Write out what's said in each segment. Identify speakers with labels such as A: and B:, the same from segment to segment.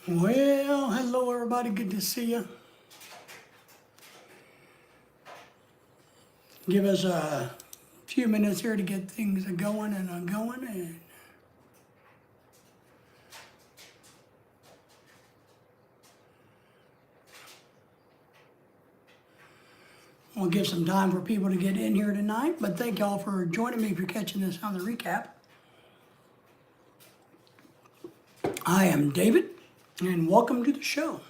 A: Well, hello everybody, good to see you. Give us a few minutes here to get things going and we'll give some time for people to get in here tonight. But thank y'all for joining me if you're catching this on the recap. I am David, and welcome to the show.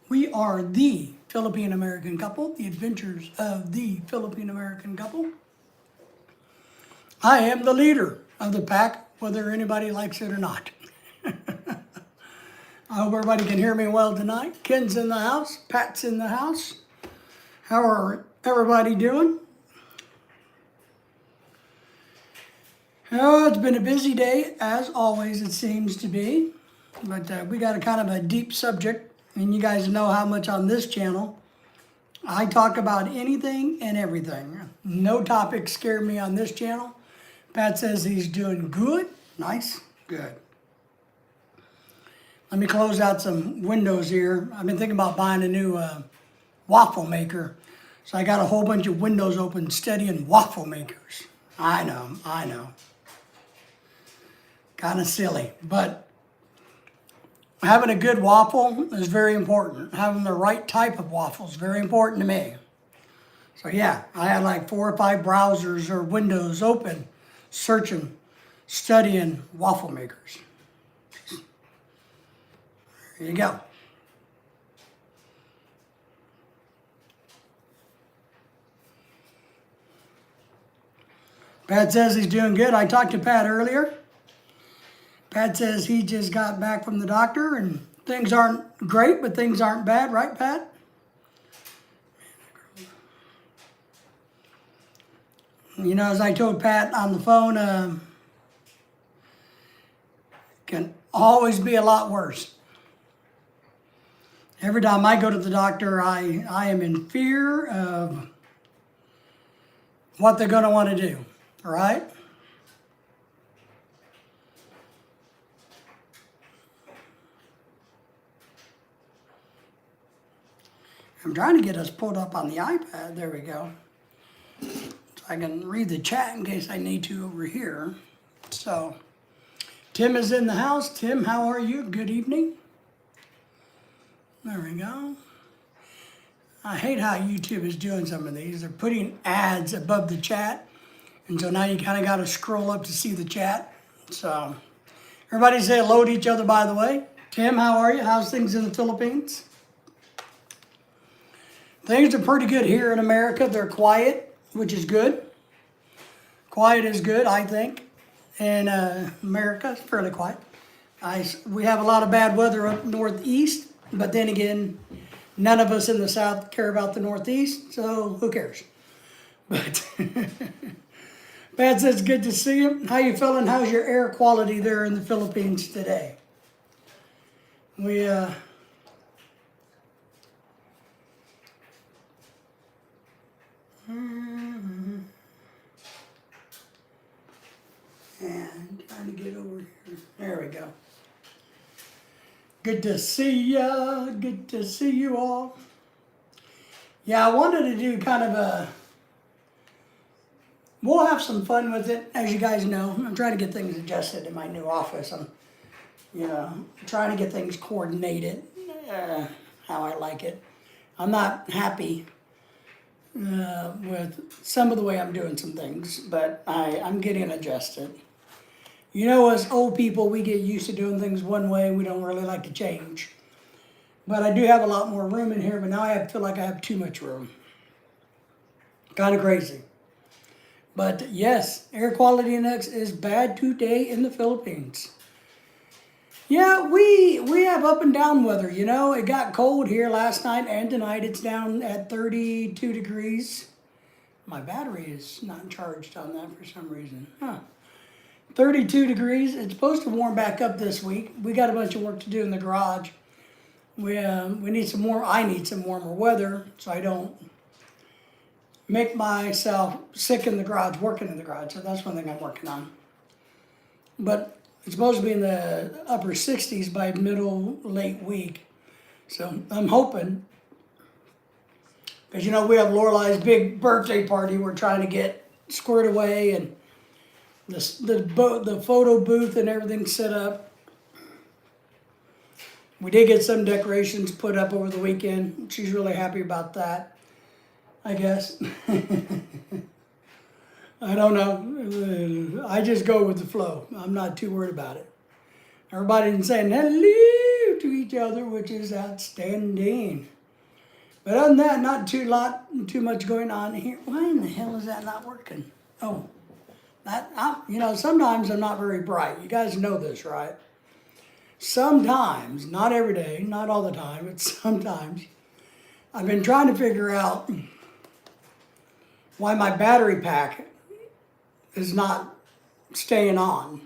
A: We are the Philippine American couple, the adventures of the Philippine American couple. I am the leader of the pack, whether anybody likes it or not. I hope everybody can hear me well tonight. Ken's in the house, Pat's in the house. How are everybody doing? Oh, it's been a busy day, as always it seems to be. But we got a kind of a deep subject, and you guys know how much on this channel I talk about anything and everything. No topics scare me on this channel. Pat says he's doing good. Nice, good. Let me close out some windows here. I've been thinking about buying a new waffle maker. So I got a whole bunch of windows open studying waffle makers. I know. Kind of silly, but having a good waffle is very important. Having the right type of waffle is very important to me. So yeah, I had like 4 or 5 browsers or windows open, searching, studying waffle makers. There you go. Pat says he's doing good. I talked to Pat earlier. Pat says he just got back from the doctor and things aren't great, but things aren't bad, right, Pat? You know, as I told Pat on the phone, can always be a lot worse. Every time I go to the doctor, I am in fear of what they're going to want to do, all right? I'm trying to get us pulled up on the iPad. There we go. So I can read the chat in case I need to over here. So, Tim is in the house. Tim, how are you? Good evening. There we go. I hate how YouTube is doing some of these. They're putting ads above the chat. And so now you kind of got to scroll up to see the chat. So, everybody say hello to each other, by the way. Tim, how are you? How's things in the Philippines? Things are pretty good here in America. They're quiet, which is good. Quiet is good, I think. In America, it's fairly quiet. We have a lot of bad weather up northeast, but then again, none of us in the south care about the northeast, so who cares? But Pat says, good to see you. How you feeling? How's your air quality there in the Philippines today? We, and trying to get over here. There we go. Good to see ya. Good to see you all. Yeah, I wanted to do kind of a... We'll have some fun with it, as you guys know. I'm trying to get things adjusted in my new office. I'm, trying to get things coordinated how I like it. I'm not happy with some of the way I'm doing some things, but I'm getting adjusted. You know, as old people, we get used to doing things one way. We don't really like to change. But I do have a lot more room in here, but now I feel like I have too much room. Kind of crazy. But yes, air quality index is bad today in the Philippines. Yeah, we have up and down weather, you know. It got cold here last night and tonight. It's down at 32 degrees. My battery is not charged on that for some reason. 32 degrees. It's supposed to warm back up this week. We got a bunch of work to do in the garage. We need some more. I need some warmer weather so I don't make myself sick in the garage, working in the garage. So that's one thing I'm working on. But It's supposed to be in the upper 60s by middle, late week. So I'm hoping, because you know we have Lorelai's big birthday party we're trying to get squared away, and the photo booth and everything set up. We did get some decorations put up over the weekend. She's really happy about that, I guess. I don't know. I just go with the flow. I'm not too worried about it. Everybody's saying hello to each other, which is outstanding. But other than that, not too much going on here. Why in the hell is that not working? Oh, sometimes I'm not very bright. You guys know this, right? Sometimes, not every day, not all the time, but sometimes, I've been trying to figure out why my battery pack is not staying on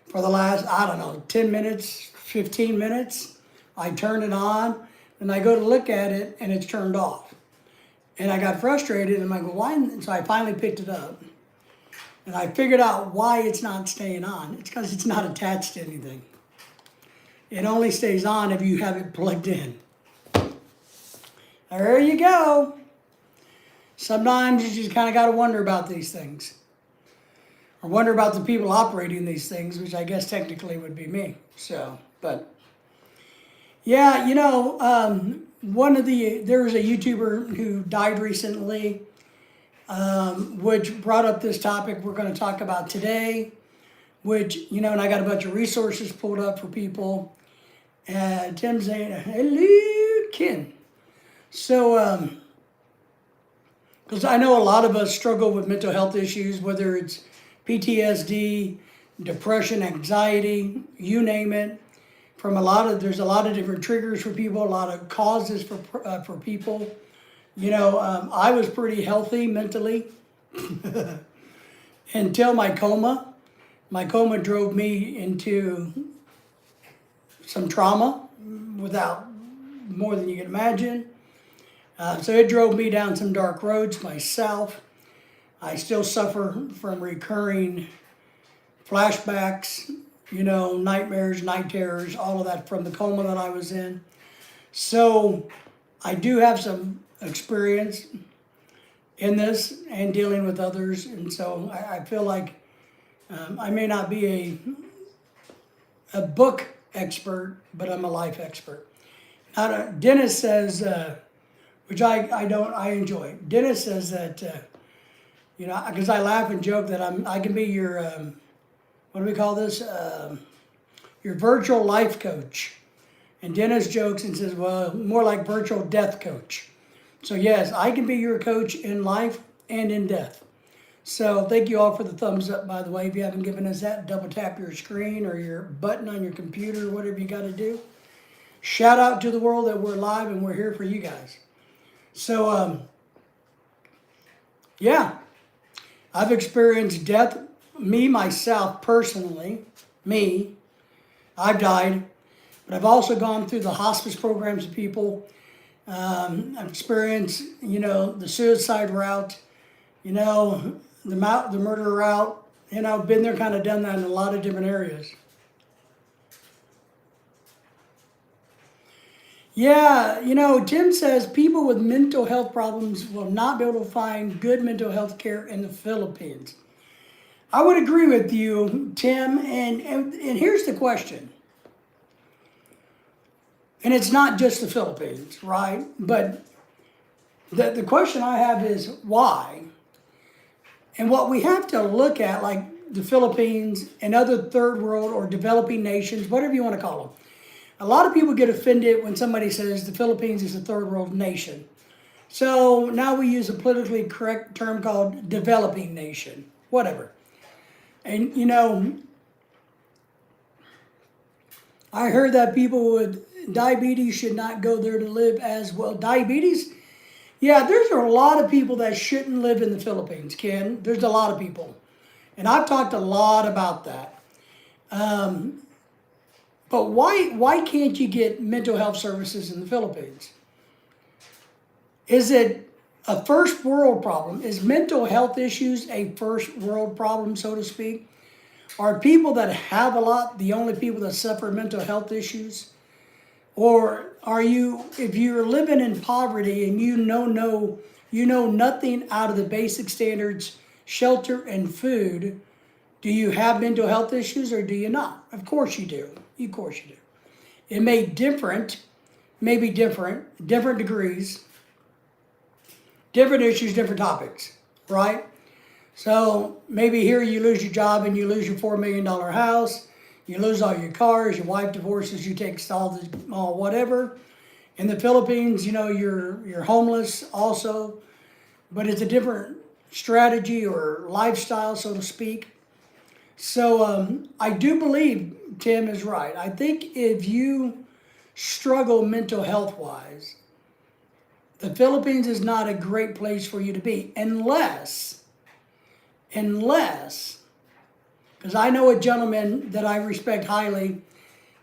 A: for the last, I don't know, 10 minutes, 15 minutes. I turn it on, and I go to look at it, and it's turned off. And I got frustrated, and I go, why? So I finally picked it up, and I figured out why it's not staying on. It's because it's not attached to anything. It only stays on if you have it plugged in. There you go. Sometimes you just kind of got to wonder about these things. Or wonder about the people operating these things, which I guess technically would be me. So, but yeah, there was a YouTuber who died recently, which brought up this topic we're going to talk about today, which, and I got a bunch of resources pulled up for people. Tim's saying, hello, Ken. So, because I know a lot of us struggle with mental health issues, whether it's PTSD, depression, anxiety, you name it. There's a lot of different triggers for people, a lot of causes for people. I was pretty healthy mentally until my coma. My coma drove me into some trauma without more than you can imagine. So it drove me down some dark roads myself. I still suffer from recurring flashbacks, nightmares, night terrors, all of that from the coma that I was in. So I do have some experience in this and dealing with others. And so I feel like I may not be a book expert, but I'm a life expert. Now, Dennis says, which I enjoy. Dennis says that, because I laugh and joke that I can be your, what do we call this? Your virtual life coach. And Dennis jokes and says, well, more like virtual death coach. So yes, I can be your coach in life and in death. So thank you all for the thumbs up, by the way. If you haven't given us that, double tap your screen or your button on your computer, whatever you got to do. Shout out to the world that we're live and we're here for you guys. So, yeah, I've experienced death, myself, personally, I've died, but I've also gone through the hospice programs of people. I've experienced, the suicide route, the murder route, I've been there, kind of done that in a lot of different areas. Yeah, Tim says people with mental health problems will not be able to find good mental health care in the Philippines. I would agree with you, Tim, and here's the question. And it's not just the Philippines, right? But the question I have is why? And what we have to look at, like the Philippines and other third world or developing nations, whatever you want to call them. A lot of people get offended when somebody says the Philippines is a third world nation. So now we use a politically correct term called developing nation, whatever. And I heard that people with diabetes should not go there to live as well. Diabetes? Yeah, there's a lot of people that shouldn't live in the Philippines, Ken. There's a lot of people. And I've talked a lot about that. But why can't you get mental health services in the Philippines? Is it a first world problem? Is mental health issues a first world problem, so to speak? Are people that have a lot the only people that suffer mental health issues? Or are you, if you're living in poverty and you know nothing out of the basic standards, shelter and food, do you have mental health issues or do you not? Of course you do. Of course you do. It may be different degrees, different issues, different topics, right? So maybe here you lose your job and you lose your $4 million house, you lose all your cars, your wife divorces, you take all whatever. In the Philippines, you're homeless also, but it's a different strategy or lifestyle, so to speak. So I do believe Tim is right. I think if you struggle mental health wise, the Philippines is not a great place for you to be unless, because I know a gentleman that I respect highly.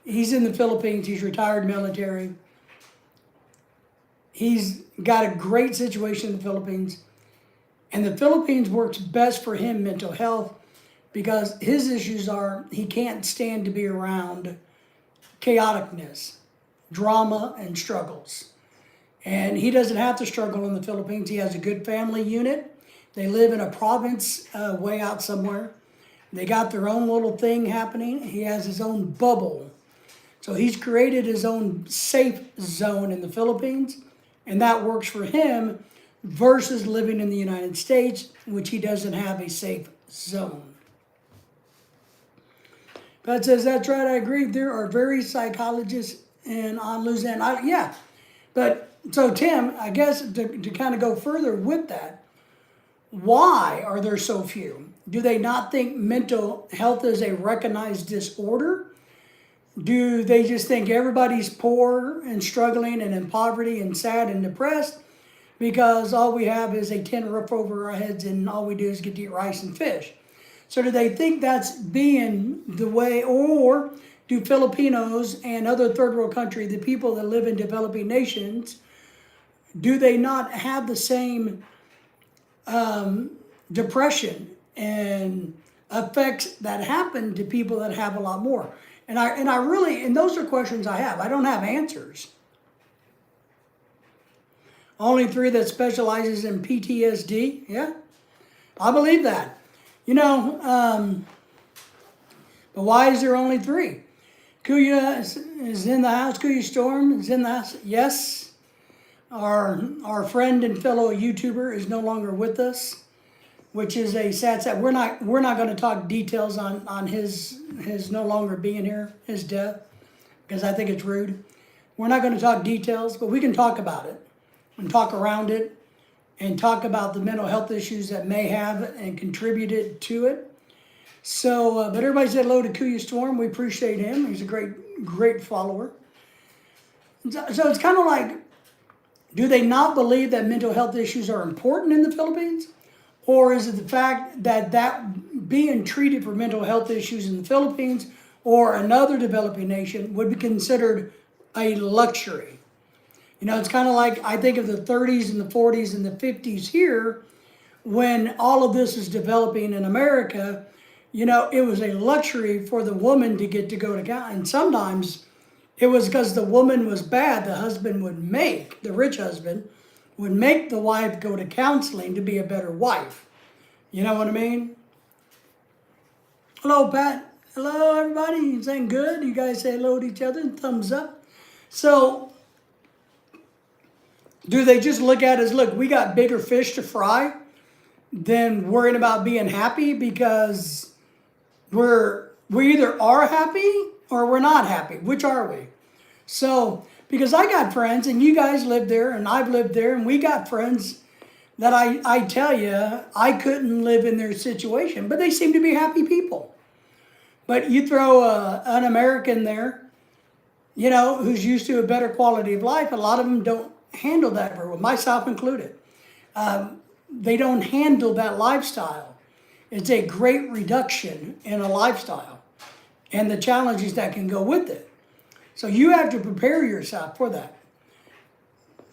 A: He's in the Philippines. He's retired military. He's got a great situation in the Philippines. And the Philippines works best for him mental health because his issues are he can't stand to be around chaoticness, drama, and struggles. And he doesn't have to struggle in the Philippines. He has a good family unit. They live in a province way out somewhere. They got their own little thing happening. He has his own bubble. So he's created his own safe zone in the Philippines, and that works for him versus living in the United States, which he doesn't have a safe zone. Pat says, that's right, I agree. There are various psychologists on Luzerne. Yeah, but so Tim, I guess to kind of go further with that, why are there so few? Do they not think mental health is a recognized disorder? Do they just think everybody's poor and struggling and in poverty and sad and depressed because all we have is a tin roof over our heads and all we do is get to eat rice and fish? So do they think that's being the way, or do Filipinos and other third world countries, the people that live in developing nations, do they not have the same depression and effects that happen to people that have a lot more? And I really, and those are questions I have. I don't have answers. Only 3 that specializes in PTSD. Yeah, I believe that. But why is there only 3? Kuya is in the house. Kuya Storm is in the house. Yes. Our friend and fellow YouTuber is no longer with us, which is a sad. We're not going to talk details on his no longer being here, his death, because I think it's rude. We're not going to talk details, but we can talk about it and talk around it and talk about the mental health issues that may have and contributed to it. So, but everybody said hello to Kuya Storm. We appreciate him. He's a great follower. So it's kind of like, do they not believe that mental health issues are important in the Philippines? Or is it the fact that being treated for mental health issues in the Philippines or another developing nation would be considered a luxury? It's kind of like, I think of the 30s and the 40s and the 50s here, when all of this is developing in America, it was a luxury for the woman to get to go to counseling. And sometimes it was because the woman was bad, the rich husband would make the wife go to counseling to be a better wife. You know what I mean? Hello, Pat. Hello, everybody. You saying good? You guys say hello to each other and thumbs up. So, do they just look at it as, look, we got bigger fish to fry than worrying about being happy because we either are happy or we're not happy? Which are we? So, because I got friends, and you guys live there, and I've lived there, and we got friends that I tell you, I couldn't live in their situation, but they seem to be happy people. But you throw an American there, who's used to a better quality of life, a lot of them don't handle that very well, myself included. They don't handle that lifestyle. It's a great reduction in a lifestyle and the challenges that can go with it. So you have to prepare yourself for that.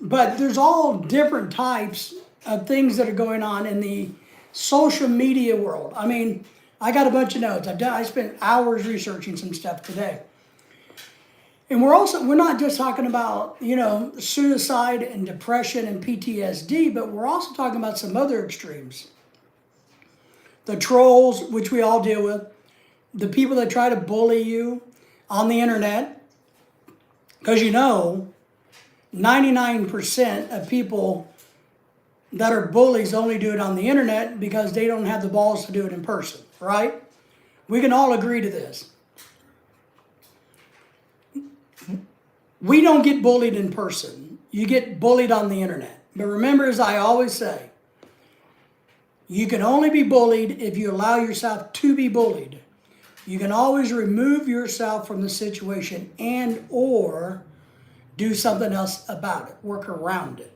A: But there's all different types of things that are going on in the social media world. I mean, I got a bunch of notes. I spent hours researching some stuff today. And we're not just talking about, suicide and depression and PTSD, but we're also talking about some other extremes. The trolls, which we all deal with, the people that try to bully you on the internet, because 99% of people that are bullies only do it on the internet because they don't have the balls to do it in person, right? We can all agree to this. We don't get bullied in person. You get bullied on the internet. But remember, as I always say, you can only be bullied if you allow yourself to be bullied. You can always remove yourself from the situation and or do something else about it, work around it.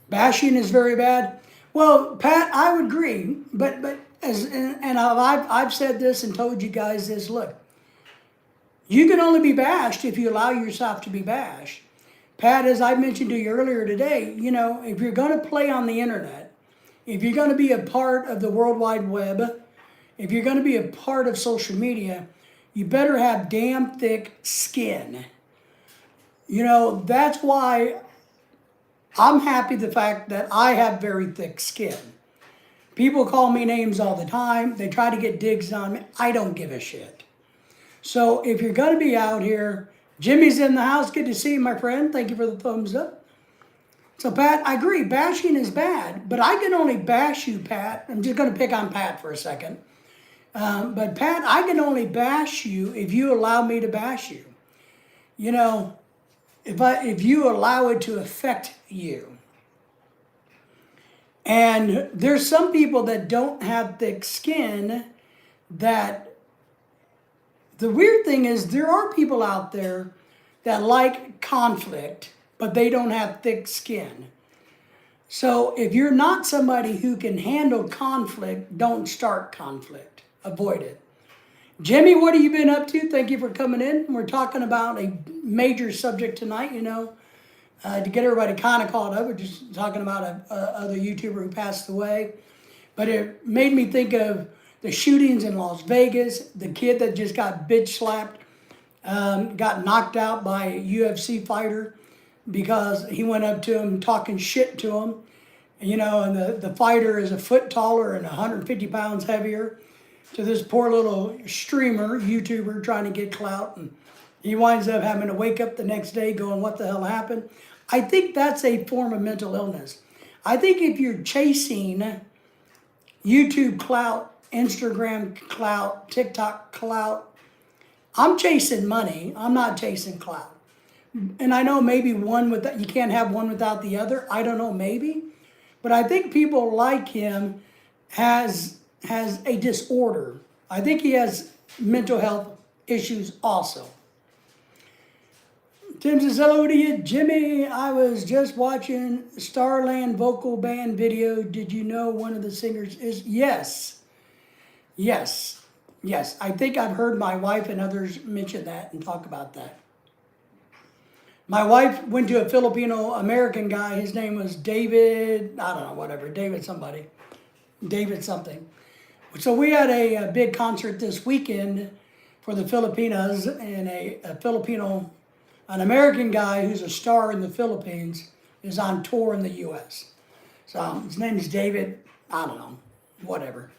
A: Bashing is very bad. Well, Pat, I would agree, but I've said this and told you guys this. Look, you can only be bashed if you allow yourself to be bashed. Pat, as I mentioned to you earlier today, if you're going to play on the internet, if you're going to be a part of the World Wide Web, if you're going to be a part of social media, you better have damn thick skin. That's why I'm happy the fact that I have very thick skin. People call me names all the time. They try to get digs on me. I don't give a shit. So if you're going to be out here, Jimmy's in the house. Good to see you, my friend. Thank you for the thumbs up. So, Pat, I agree. Bashing is bad, but I can only bash you, Pat. I'm just going to pick on Pat for a second. But, Pat, I can only bash you if you allow me to bash you. If you allow it to affect you. And there's some people that don't have thick skin that the weird thing is there are people out there that like conflict, but they don't have thick skin. So if you're not somebody who can handle conflict, don't start conflict. Avoid it. Jimmy, what have you been up to? Thank you for coming in. We're talking about a major subject tonight, to get everybody kind of caught up. We're just talking about a other YouTuber who passed away. But it made me think of the shootings in Las Vegas, the kid that just got bitch slapped, got knocked out by a UFC fighter because he went up to him talking shit to him. And the fighter is a foot taller and 150 pounds heavier. To this poor little streamer, YouTuber, trying to get clout, and he winds up having to wake up the next day going, what the hell happened? I think that's a form of mental illness. I think if you're chasing YouTube clout, Instagram clout, TikTok clout, I'm chasing money. I'm not chasing clout. And I know maybe you can't have one without the other. I don't know, maybe. But I think people like him has a disorder. I think he has mental health issues also. Tim says, hello to you, Jimmy. I was just watching Starland vocal band video. Did you know one of the singers is? Yes. I think I've heard my wife and others mention that and talk about that. My wife went to a Filipino-American guy. His name was David, I don't know, whatever, David something. So we had a big concert this weekend for the Filipinas, and an American guy who's a star in the Philippines is on tour in the U.S. So his name is David, I don't know, whatever.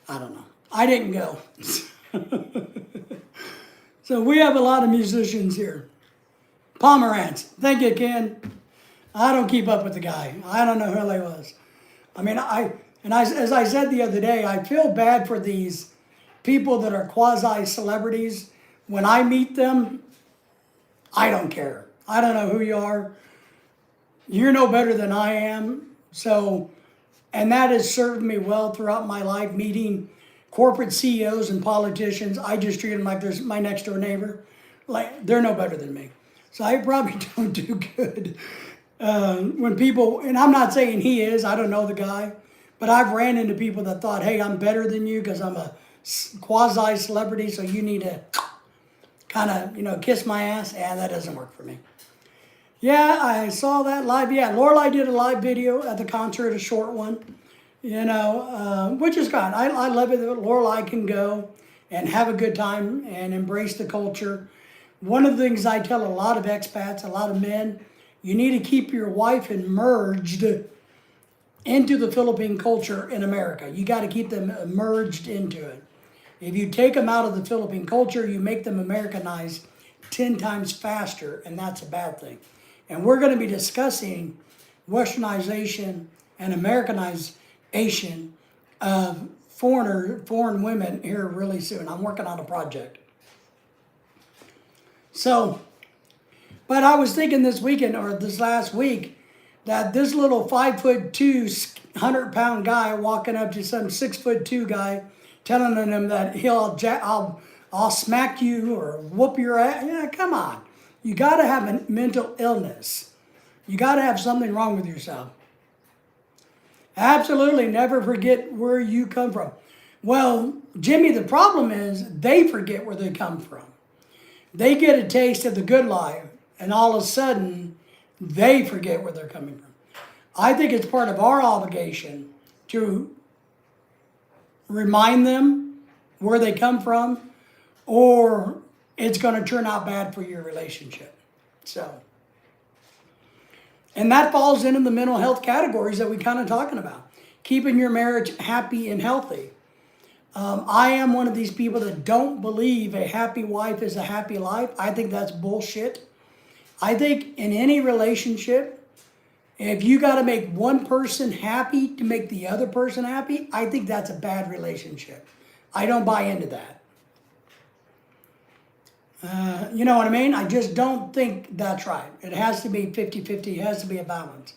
A: I don't know. I didn't go. So we have a lot of musicians here. Pomerantz, thank you, Ken. I don't keep up with the guy. I don't know who he was. As I said the other day, I feel bad for these people that are quasi-celebrities. When I meet them, I don't care. I don't know who you are. You're no better than I am. And that has served me well throughout my life, meeting corporate CEOs and politicians. I just treat them like they're my next door neighbor. Like they're no better than me. So I probably don't do good. When people, and I'm not saying he is, I don't know the guy, but I've ran into people that thought, hey, I'm better than you because I'm a quasi-celebrity, so you need to kind of, kiss my ass. Yeah, that doesn't work for me. Yeah, I saw that live. Yeah, Lorelai did a live video at the concert, a short one. which is good. I love it that Lorelai can go and have a good time and embrace the culture. One of the things I tell a lot of expats, a lot of men, you need to keep your wife immersed into the Philippine culture in America. You got to keep them immersed into it. If you take them out of the Philippine culture, you make them Americanized 10 times faster, and that's a bad thing. And we're going to be discussing westernization and Americanization of foreign women here really soon. I'm working on a project. So, but I was thinking this weekend or this last week that this little 5'2", 100-pound guy walking up to some 6'2" guy, telling him that I'll smack you or whoop your ass. Yeah, come on. You got to have a mental illness. You got to have something wrong with yourself. Absolutely never forget where you come from. Well, Jimmy, the problem is they forget where they come from. They get a taste of the good life, and all of a sudden, they forget where they're coming from. I think it's part of our obligation to remind them where they come from, or it's going to turn out bad for your relationship. So, and that falls into the mental health categories that we kind of talking about. Keeping your marriage happy and healthy. I am one of these people that don't believe a happy wife is a happy life. I think that's bullshit. I think in any relationship, if you got to make one person happy to make the other person happy, I think that's a bad relationship. I don't buy into that. You know what I mean? I just don't think that's right. It has to be 50-50. It has to be a balance.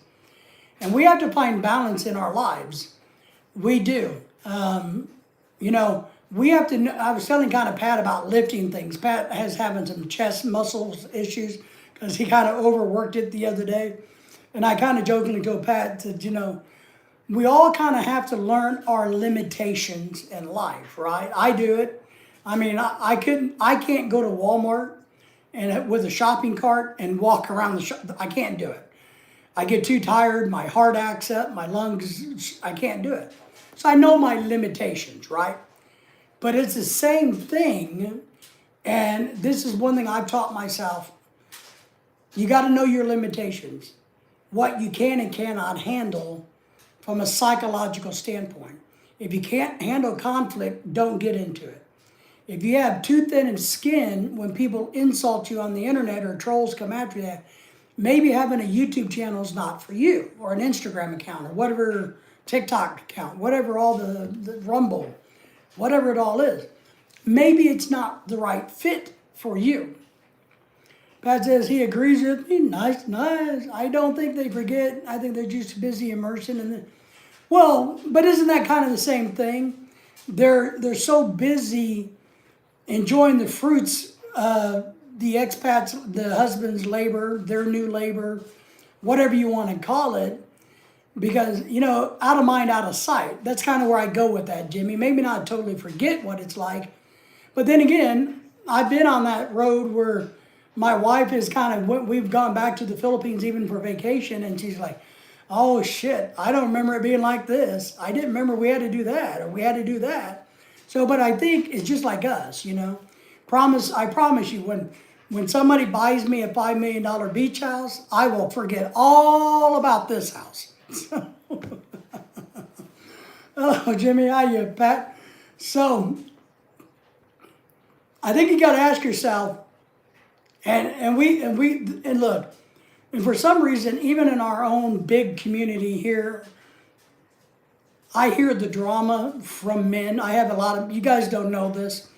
A: And we have to find balance in our lives. We do. We have to, I was telling kind of Pat about lifting things. Pat has having some chest muscles issues because he kind of overworked it the other day. And I kind of jokingly told Pat that, we all kind of have to learn our limitations in life, right? I do it. I mean, I can't go to Walmart and with a shopping cart and walk around the shop. I can't do it. I get too tired, my heart acts up, my lungs, I can't do it. So I know my limitations, right? But it's the same thing, and this is one thing I've taught myself. You got to know your limitations, what you can and cannot handle from a psychological standpoint. If you can't handle conflict, don't get into it. If you have too thin of skin when people insult you on the internet or trolls come after you, maybe having a YouTube channel is not for you, or an Instagram account, or whatever, TikTok account, whatever, all the Rumble, whatever it all is. Maybe it's not the right fit for you. Pat says he agrees with me. Nice. I don't think they forget. I think they're just busy immersing in the... Well, but isn't that kind of the same thing? They're so busy enjoying the fruits of the expats, the husband's labor, their new labor, whatever you want to call it, because, out of mind, out of sight. That's kind of where I go with that, Jimmy. Maybe not totally forget what it's like. But then again, I've been on that road where my wife is we've gone back to the Philippines even for vacation, and she's like, oh shit, I don't remember it being like this. I didn't remember we had to do that, or we had to do that. So, but I think it's just like us, I promise you, when somebody buys me a $5 million beach house, I will forget all about this house. Oh, Jimmy, how you, Pat? So, I think you got to ask yourself, and look, and for some reason, even in our own big community here, I hear the drama from men. I have a lot of, you guys don't know this,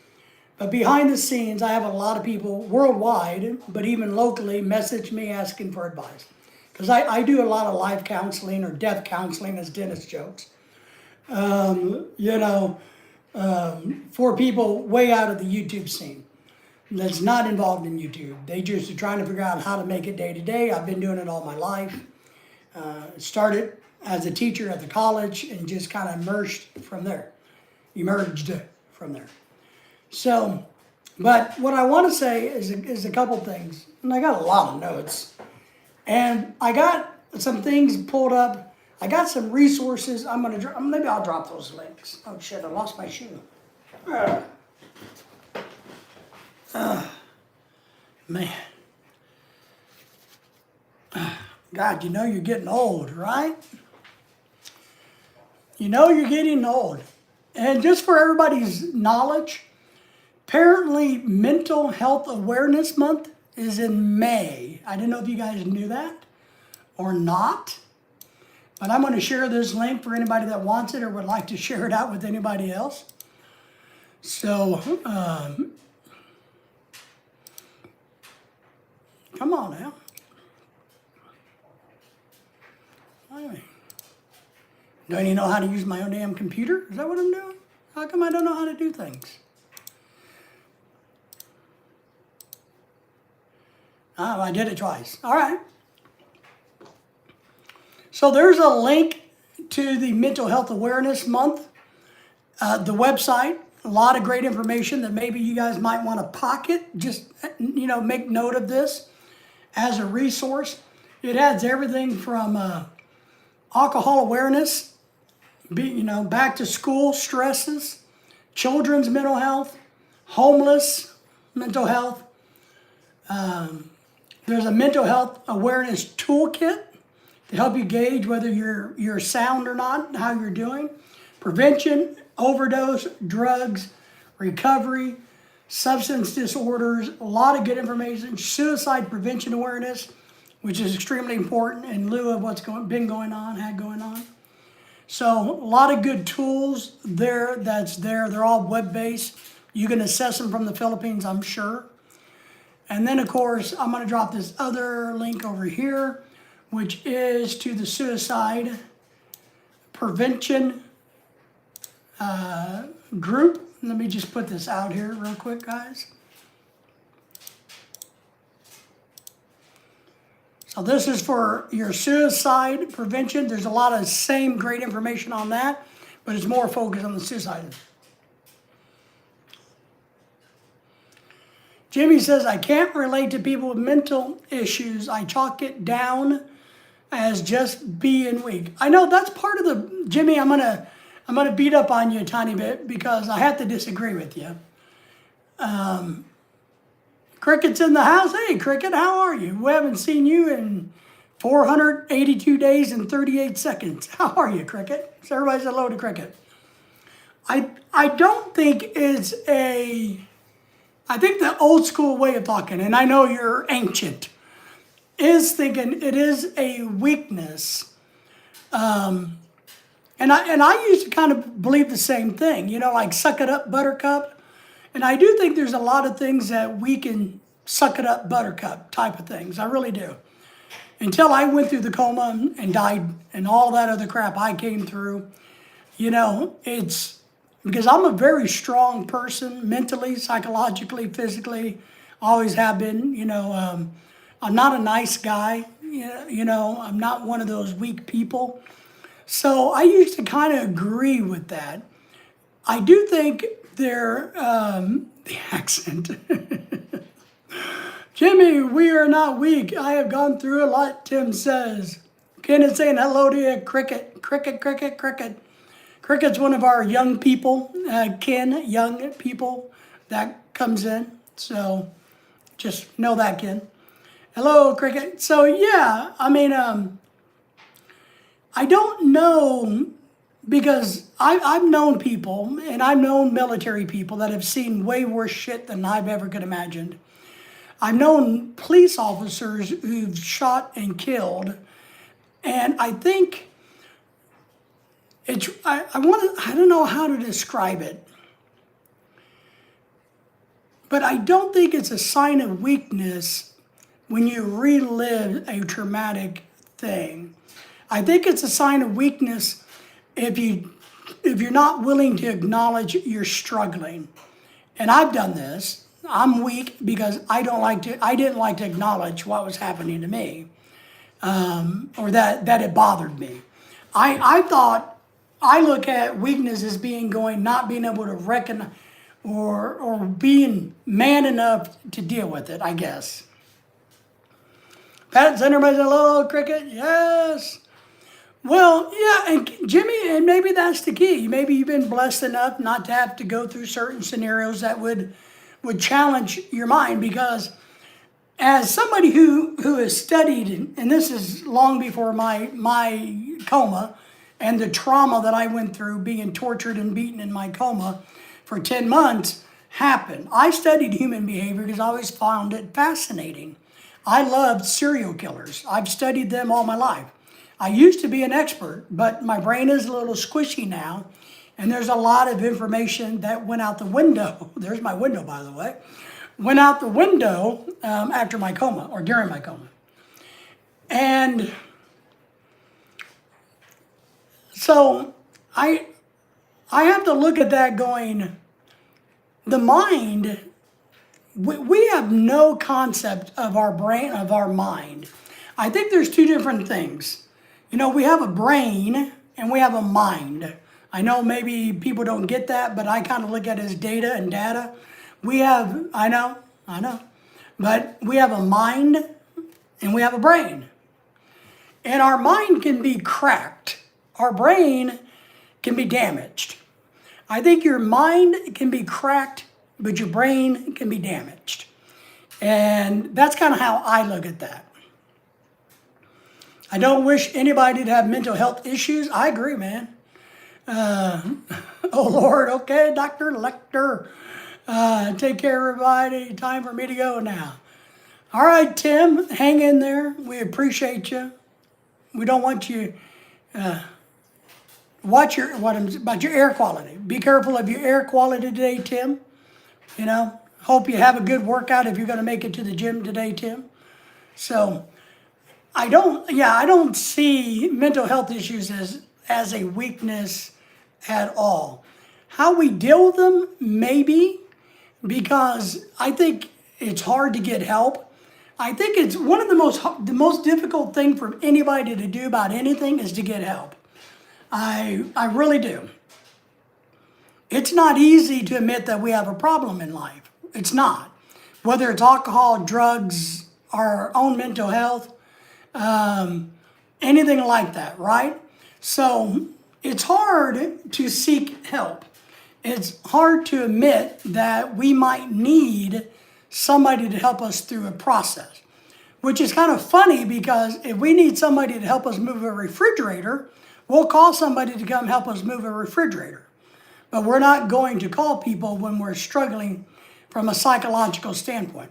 A: but behind the scenes, I have a lot of people worldwide, but even locally, message me asking for advice. Because I do a lot of life counseling or death counseling, as Dennis jokes. For people way out of the YouTube scene that's not involved in YouTube. They just are trying to figure out how to make it day to day. I've been doing it all my life. Started as a teacher at the college and just kind of emerged from there. So, but what I want to say is a couple things. And I got a lot of notes. And I got some things pulled up. I got some resources. Maybe I'll drop those links. Oh shit, I lost my shoe. Man. God, you know you're getting old, right? You know you're getting old. And just for everybody's knowledge, apparently Mental Health Awareness Month is in May. I didn't know if you guys knew that or not. But I'm going to share this link for anybody that wants it or would like to share it out with anybody else. So, come on now. Don't you know how to use my own damn computer? Is that what I'm doing? How come I don't know how to do things? Oh, I did it twice. All right. So there's a link to the Mental Health Awareness Month, the website. A lot of great information that maybe you guys might want to pocket. Just, make note of this as a resource. It has everything from alcohol awareness, back to school stresses, children's mental health, homeless mental health. There's a mental health awareness toolkit to help you gauge whether you're sound or not, how you're doing. Prevention, overdose, drugs, recovery, substance disorders, a lot of good information. Suicide prevention awareness, which is extremely important in lieu of what's been going on. So a lot of good tools there. They're all web-based. You can access them from the Philippines, I'm sure. And then, of course, I'm going to drop this other link over here, which is to the suicide prevention group. Let me just put this out here real quick, guys. So this is for your suicide prevention. There's a lot of same great information on that, but it's more focused on the suicide. Jimmy says, I can't relate to people with mental issues. I chalk it down as just being weak. I know that's part of the, Jimmy, I'm gonna beat up on you a tiny bit because I have to disagree with you. Cricket's in the house. Hey, Cricket, how are you? We haven't seen you in 482 days and 38 seconds. How are you, Cricket? So everybody's hello to Cricket. I don't think it's I think the old school way of talking, and I know you're ancient, is thinking it is a weakness. And I used to kind of believe the same thing, like suck it up, buttercup. And I do think there's a lot of things that we can suck it up, buttercup type of things. I really do. Until I went through the coma and died and all that other crap I came through, it's because I'm a very strong person mentally, psychologically, physically, always have been. I'm not a nice guy. I'm not one of those weak people. So I used to kind of agree with that. I do think the accent. Jimmy, we are not weak. I have gone through a lot, Tim says. Ken is saying hello to you, Cricket. Cricket, Cricket, Cricket. Cricket's one of our young people, Ken, young people that comes in. So just know that, Ken. Hello, Cricket. So yeah, I don't know, because I've known people, and I've known military people that have seen way worse shit than I've ever could imagined. I've known police officers who've shot and killed, and I think I don't know how to describe it, but I don't think it's a sign of weakness when you relive a traumatic thing. I think it's a sign of weakness if you're not willing to acknowledge you're struggling. And I've done this. I'm weak because I didn't like to acknowledge what was happening to me, or that it bothered me. I thought, I look at weakness as not being able to recognize or being man enough to deal with it, I guess. Pat Centerman, hello, Cricket, yes. Well, yeah, and Jimmy, and maybe that's the key. Maybe you've been blessed enough not to have to go through certain scenarios that would challenge your mind because as somebody who has studied, and this is long before my coma and the trauma that I went through being tortured and beaten in my coma for 10 months happened. I studied human behavior because I always found it fascinating. I loved serial killers. I've studied them all my life. I used to be an expert, but my brain is a little squishy now, and there's a lot of information that went out the window. There's my window, by the way. Went out the window after my coma or during my coma. And so I have to look at that going, the mind, we have no concept of our brain, of our mind. I think there's two different things. You know, we have a brain and we have a mind. I know maybe people don't get that, but I kind of look at it as data and data. We have, I know, but we have a mind and we have a brain. And our mind can be cracked. Our brain can be damaged. I think your mind can be cracked, but your brain can be damaged. And that's kind of how I look at that. I don't wish anybody to have mental health issues. I agree, man. Oh, Lord, okay, Dr. Lecter. Take care, everybody. Time for me to go now. All right, Tim, hang in there. We appreciate you. We don't want you. Watch about your air quality. Be careful of your air quality today, Tim. You know, hope you have a good workout if you're going to make it to the gym today, Tim. So, I don't see mental health issues as a weakness at all. How we deal with them, maybe, because I think it's hard to get help. I think it's one of the most difficult thing for anybody to do about anything is to get help. I really do. It's not easy to admit that we have a problem in life. It's not. Whether it's alcohol, drugs, our own mental health, anything like that, right? So it's hard to seek help. It's hard to admit that we might need somebody to help us through a process, which is kind of funny because if we need somebody to help us move a refrigerator, we'll call somebody to come help us move a refrigerator. But we're not going to call people when we're struggling from a psychological standpoint.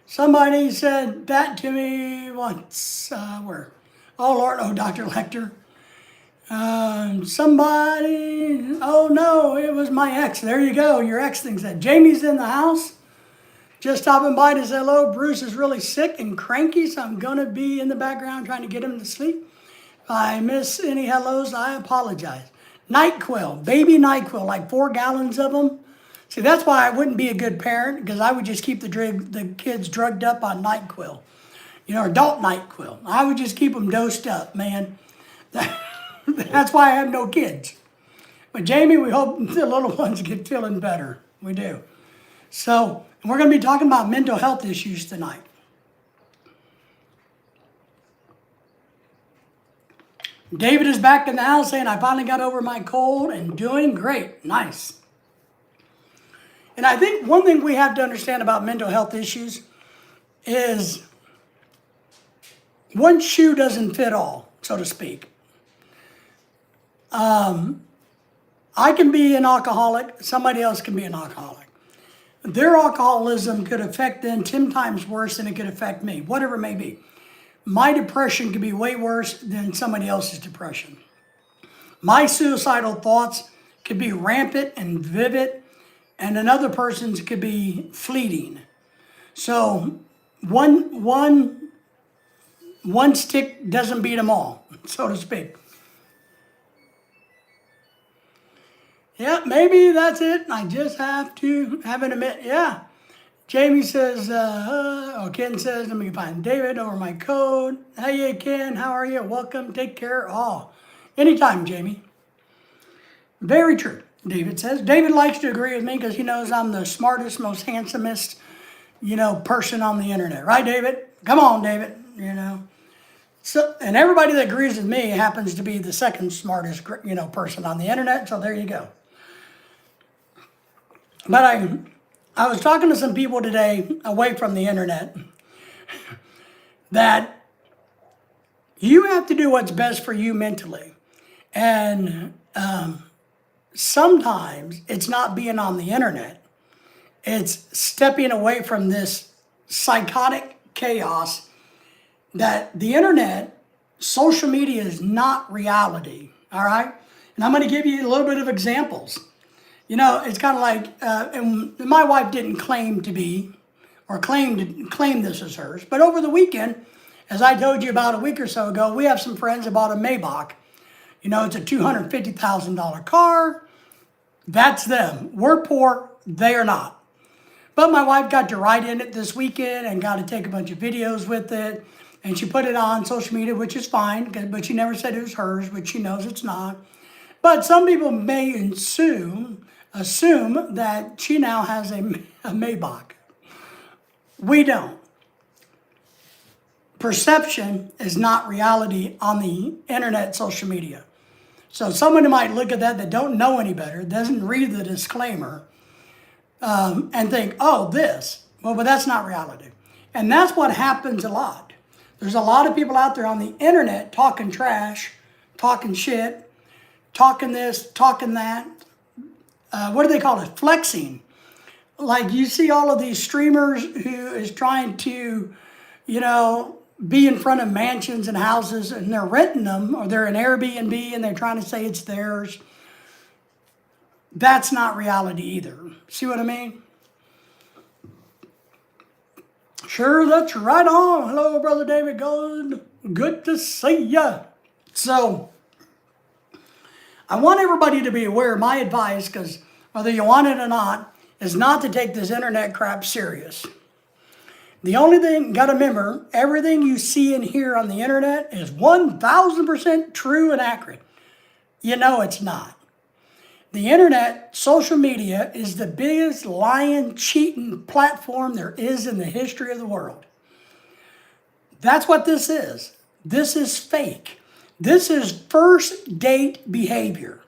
A: Somebody said that to me once. Where? Oh, Lord, oh, Dr. Lecter. Somebody, oh no, it was my ex. There you go. Your ex thinks that. Jamie's in the house. Just stopping by to say hello. Bruce is really sick and cranky, so I'm going to be in the background trying to get him to sleep. If I miss any hellos, I apologize. NyQuil, baby NyQuil, like 4 gallons of them. See, that's why I wouldn't be a good parent, because I would just keep the kids drugged up on NyQuil. You know, adult NyQuil. I would just keep them dosed up, man. That's why I have no kids. But Jamie, we hope the little ones get feeling better. We do. So, we're going to be talking about mental health issues tonight. David is back in the house saying, I finally got over my cold and doing great. Nice. And I think one thing we have to understand about mental health issues is one shoe doesn't fit all, so to speak. I can be an alcoholic, somebody else can be an alcoholic. Their alcoholism could affect them 10 times worse than it could affect me, whatever it may be. My depression could be way worse than somebody else's depression. My suicidal thoughts could be rampant and vivid, and another person's could be fleeting. So one stick doesn't beat them all, so to speak. Yeah, maybe that's it. I just have to have an admit. Yeah. Jamie says, Ken says, let me find David over my code. Hey, Ken, how are you? Welcome, take care. Oh, anytime, Jamie. Very true, David says. David likes to agree with me because he knows I'm the smartest, most handsomest, person on the internet. Right, David? Come on, David, So, and everybody that agrees with me happens to be the second smartest, person on the internet. So there you go. But I was talking to some people today away from the internet that you have to do what's best for you mentally. And sometimes it's not being on the internet, it's stepping away from this psychotic chaos that the internet, social media is not reality, all right? And I'm going to give you a little bit of examples. It's kind of like, and my wife didn't claim to be, or claim this as hers, but over the weekend, as I told you about a week or so ago, we have some friends that bought a Maybach. It's a $250,000 car. That's them. We're poor, they are not. But my wife got to ride in it this weekend and got to take a bunch of videos with it. And she put it on social media, which is fine, but she never said it was hers, which she knows it's not. But some people may assume that she now has a Maybach. We don't. Perception is not reality on the internet, social media. So someone might look at that don't know any better, doesn't read the disclaimer, and think, oh, this. Well, but that's not reality. And that's what happens a lot. There's a lot of people out there on the internet talking trash, talking shit, talking this, talking that. What do they call it? Flexing. Like you see all of these streamers who is trying to, be in front of mansions and houses and they're renting them, or they're an Airbnb and they're trying to say it's theirs. That's not reality either. See what I mean? Sure, that's right on. Hello, Brother David Gold. Good to see ya. So, I want everybody to be aware. My advice, because whether you want it or not, is not to take this internet crap serious. The only thing, got to remember, everything you see and hear on the internet is 1,000% true and accurate. It's not. The internet, social media, is the biggest lying, cheating platform there is in the history of the world. That's what this is. This is fake. This is first date behavior.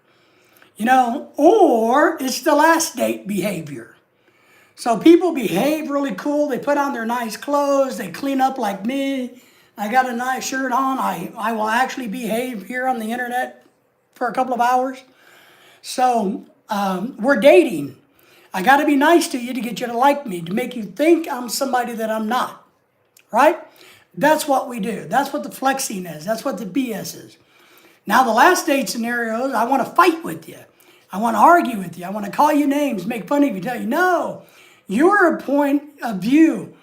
A: Or it's the last date behavior. So people behave really cool. They put on their nice clothes. They clean up like me. I got a nice shirt on. I will actually behave here on the internet for a couple of hours. So we're dating. I got to be nice to you to get you to like me, to make you think I'm somebody that I'm not. Right? That's what we do. That's what the flexing is. That's what the BS is. Now, the last date scenario is I want to fight with you. I want to argue with you. I want to call you names, make fun of you, tell you, no, your point of view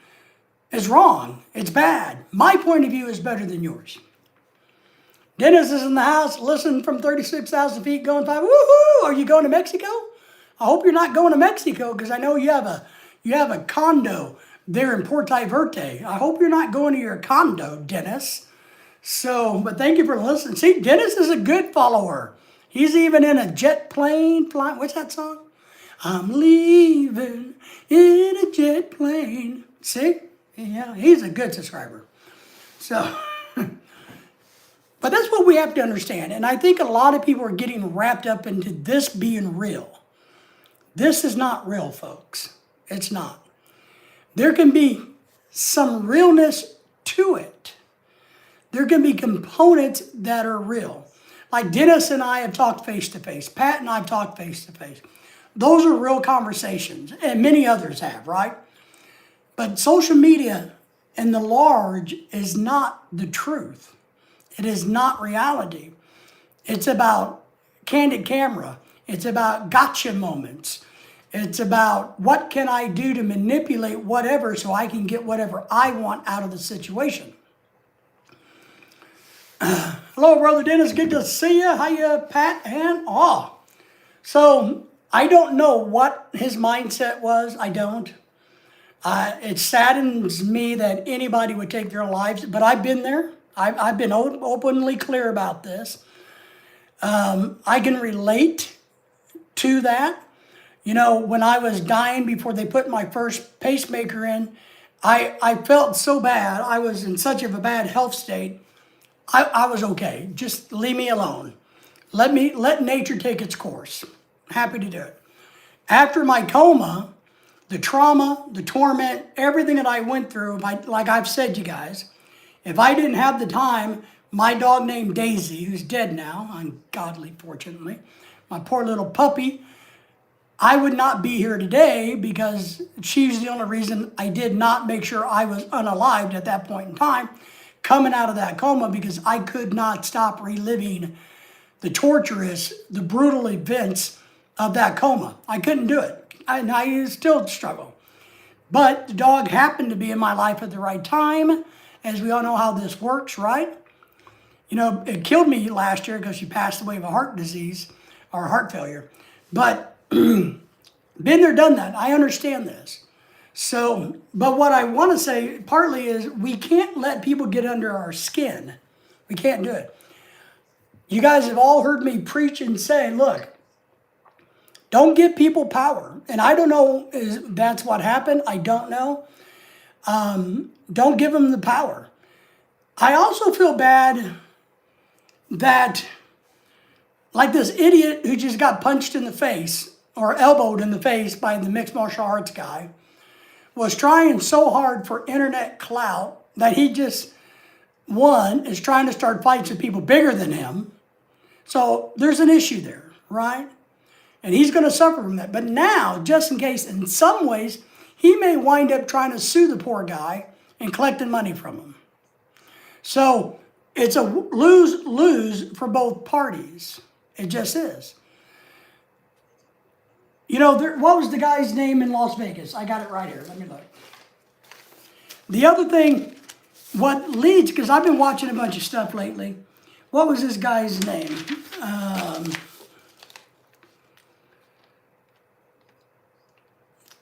A: is wrong. It's bad. My point of view is better than yours. Dennis is in the house, listening from 36,000 feet, going 5. Woohoo! Are you going to Mexico? I hope you're not going to Mexico, because I know you have a condo there in Puerto Verde. I hope you're not going to your condo, Dennis. So, but thank you for listening. See, Dennis is a good follower. He's even in a jet plane flying. What's that song? I'm leaving in a jet plane. See? Yeah, he's a good subscriber. So, but that's what we have to understand. And I think a lot of people are getting wrapped up into this being real. This is not real, folks. It's not. There can be some realness to it. There can be components that are real. Like Dennis and I have talked face to face. Pat and I have talked face to face. Those are real conversations, and many others have, right? But social media in the large is not the truth. It is not reality. It's about candid camera. It's about gotcha moments. It's about what can I do to manipulate whatever so I can get whatever I want out of the situation. Hello, Brother Dennis. Good to see you. Hiya, Pat and all. So, I don't know what his mindset was. I don't. It saddens me that anybody would take their lives, but I've been there. I've been openly clear about this. I can relate to that. When I was dying before they put my first pacemaker in, I felt so bad. I was in such of a bad health state. I was okay. Just leave me alone. Let nature take its course. Happy to do it. After my coma, the trauma, the torment, everything that I went through, like I've said, you guys, if I didn't have the time, my dog named Daisy, who's dead now, ungodly fortunately, my poor little puppy, I would not be here today because she's the only reason I did not make sure I was unalived at that point in time, coming out of that coma, because I could not stop reliving the torturous, the brutal events of that coma. I couldn't do it. And I still struggle. But the dog happened to be in my life at the right time, as we all know how this works, right? You know, it killed me last year because she passed away of a heart disease or heart failure. But been there, done that. I understand this. So, but what I want to say partly is we can't let people get under our skin. We can't do it. You guys have all heard me preach and say, look, don't give people power. And I don't know if that's what happened. I don't know. Don't give them the power. I also feel bad that, like this idiot who just got punched in the face or elbowed in the face by the mixed martial arts guy, was trying so hard for internet clout that he just, one, is trying to start fights with people bigger than him. So there's an issue there, right? And he's going to suffer from that. But now, just in case, in some ways, he may wind up trying to sue the poor guy and collecting money from him. So it's a lose-lose for both parties. It just is. You know, what was the guy's name in Las Vegas? I got it right here. Let me look. The other thing, what leads, because I've been watching a bunch of stuff lately. What was this guy's name?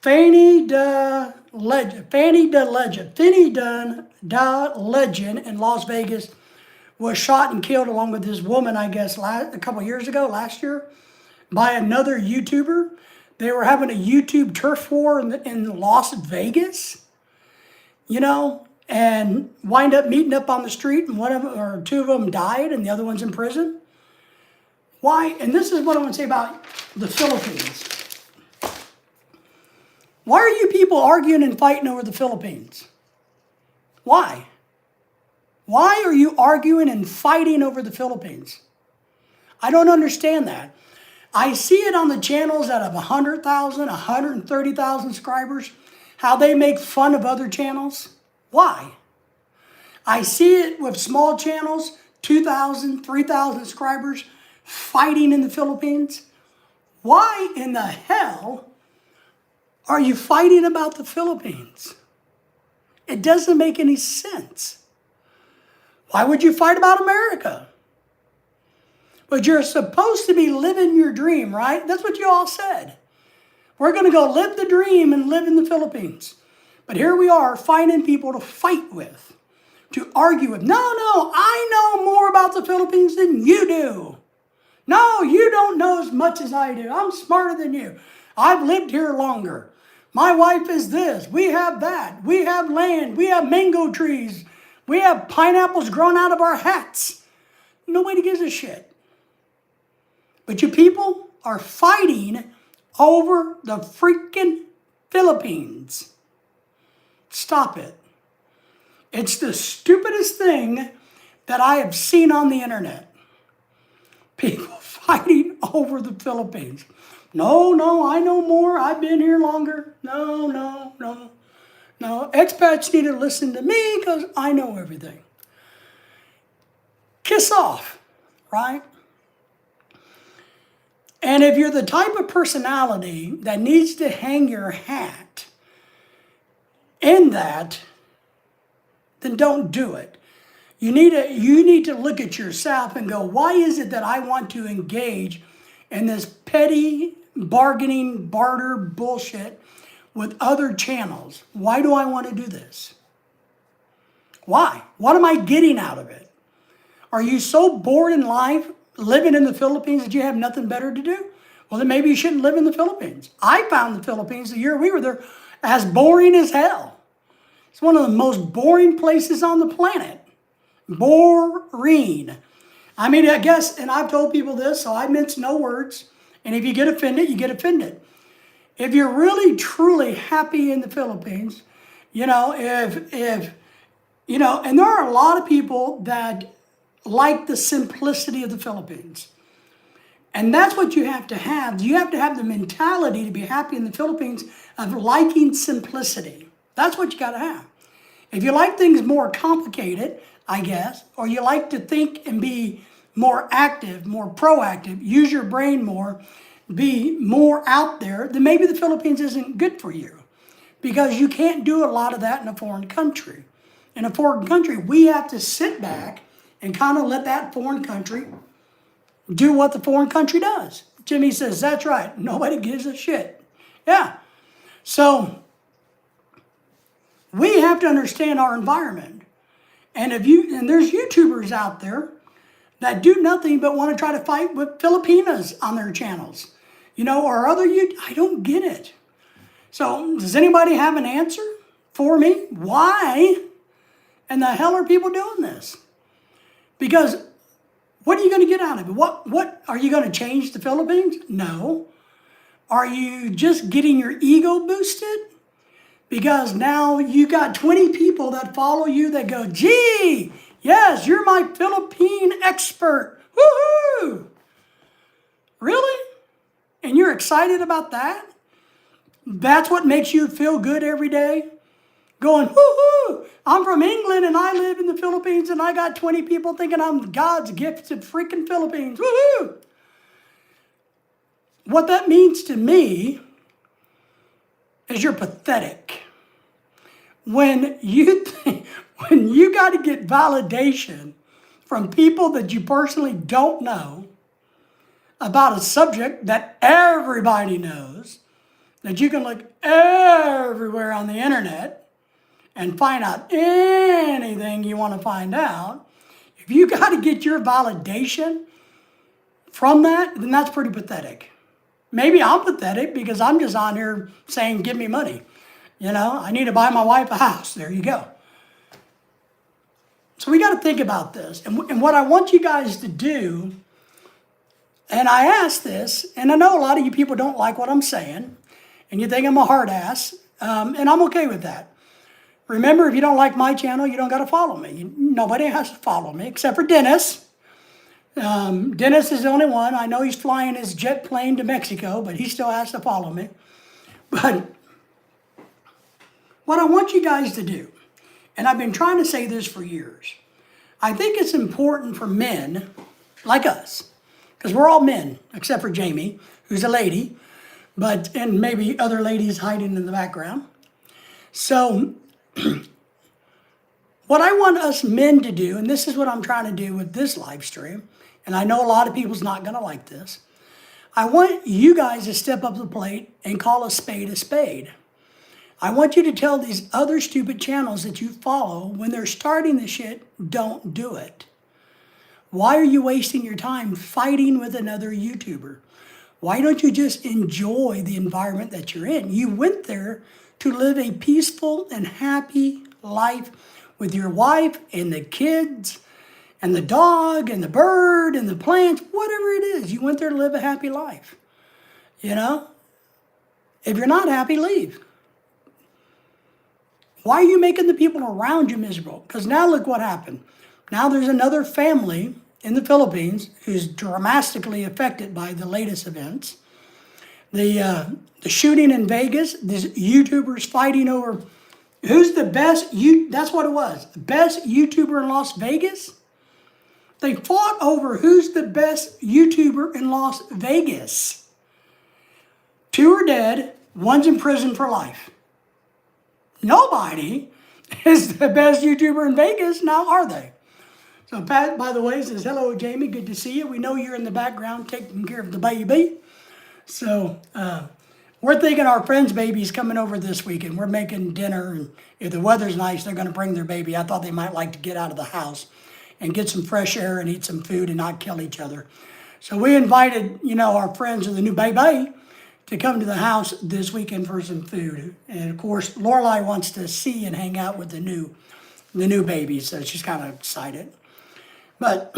A: Fanny da Legend in Las Vegas was shot and killed along with this woman, I guess, a couple years ago, last year, by another YouTuber. They were having a YouTube turf war in Las Vegas, you know, and wind up meeting up on the street, and one of them, or two of them died, and the other one's in prison. Why? And this is what I want to say about the Philippines. Why are you people arguing and fighting over the Philippines? Why? Why are you arguing and fighting over the Philippines? I don't understand that. I see it on the channels that have 100,000, 130,000 subscribers, how they make fun of other channels. Why? I see it with small channels, 2,000, 3,000 subscribers, fighting in the Philippines. Why in the hell are you fighting about the Philippines? It doesn't make any sense. Why would you fight about America? But you're supposed to be living your dream, right? That's what you all said. We're going to go live the dream and live in the Philippines. But here we are finding people to fight with, to argue with. No, I know more about the Philippines than you do. No, you don't know as much as I do. I'm smarter than you. I've lived here longer. My wife is this. We have that. We have land. We have mango trees. We have pineapples growing out of our hats. Nobody gives a shit. But you people are fighting over the freaking Philippines. Stop it. It's the stupidest thing that I have seen on the internet. People fighting over the Philippines. No, I know more. I've been here longer. No. Expats need to listen to me because I know everything. Kiss off, right? And if you're the type of personality that needs to hang your hat in that, then don't do it. You need to look at yourself and go, why is it that I want to engage in this petty bargaining, barter bullshit with other channels? Why do I want to do this? Why? What am I getting out of it? Are you so bored in life living in the Philippines that you have nothing better to do? Well, then maybe you shouldn't live in the Philippines. I found the Philippines the year we were there as boring as hell. It's one of the most boring places on the planet. Boring. I mean, I guess, and I've told people this, so I mince no words. And if you get offended, you get offended. If you're really truly happy in the Philippines, if and there are a lot of people that like the simplicity of the Philippines. And that's what you have to have. You have to have the mentality to be happy in the Philippines of liking simplicity. That's what you got to have. If you like things more complicated, I guess, or you like to think and be more active, more proactive, use your brain more, be more out there, then maybe the Philippines isn't good for you because you can't do a lot of that in a foreign country. In a foreign country, we have to sit back and kind of let that foreign country do what the foreign country does. Jimmy says, that's right. Nobody gives a shit. Yeah. So we have to understand our environment. And there's YouTubers out there that do nothing but want to try to fight with Filipinas on their channels. Or I don't get it. So does anybody have an answer for me? Why in the hell are people doing this? Because what are you going to get out of it? What are you going to change the Philippines? No. Are you just getting your ego boosted? Because now you got 20 people that follow you that go, gee, yes, you're my Philippine expert. Woohoo! Really? And you're excited about that? That's what makes you feel good every day? Going, woohoo! I'm from England and I live in the Philippines and I got 20 people thinking I'm God's gift to freaking Philippines. Woohoo! What that means to me is you're pathetic. When you got to get validation from people that you personally don't know about a subject that everybody knows, that you can look everywhere on the internet and find out anything you want to find out, if you got to get your validation from that, then that's pretty pathetic. Maybe I'm pathetic because I'm just on here saying, give me money. I need to buy my wife a house. There you go. So we got to think about this. And what I want you guys to do, and I ask this, and I know a lot of you people don't like what I'm saying, and you think I'm a hard ass, and I'm okay with that. Remember, if you don't like my channel, you don't got to follow me. Nobody has to follow me except for Dennis. Dennis is the only one. I know he's flying his jet plane to Mexico, but he still has to follow me. But what I want you guys to do, and I've been trying to say this for years, I think it's important for men like us, because we're all men, except for Jamie, who's a lady, and maybe other ladies hiding in the background. So what I want us men to do, and this is what I'm trying to do with this live stream, and I know a lot of people's not going to like this, I want you guys to step up to the plate and call a spade a spade. I want you to tell these other stupid channels that you follow, when they're starting the shit, don't do it. Why are you wasting your time fighting with another YouTuber? Why don't you just enjoy the environment that you're in? You went there to live a peaceful and happy life with your wife and the kids and the dog and the bird and the plants, whatever it is. You went there to live a happy life. If you're not happy, leave. Why are you making the people around you miserable? Because now look what happened. Now there's another family in the Philippines who's dramatically affected by the latest events. The shooting in Vegas, these YouTubers fighting over who's the best, that's what it was, best YouTuber in Las Vegas. They fought over who's the best YouTuber in Las Vegas. 2 are dead, 1's in prison for life. Nobody is the best YouTuber in Vegas, now are they? So Pat, by the way, says, hello, Jamie, good to see you. We know you're in the background taking care of the baby. So we're thinking our friend's baby's coming over this weekend. We're making dinner, and if the weather's nice, they're going to bring their baby. I thought they might like to get out of the house and get some fresh air and eat some food and not kill each other. So we invited, our friends of the new baby to come to the house this weekend for some food. And of course, Lorelai wants to see and hang out with the new the new baby, so she's kind of excited. But,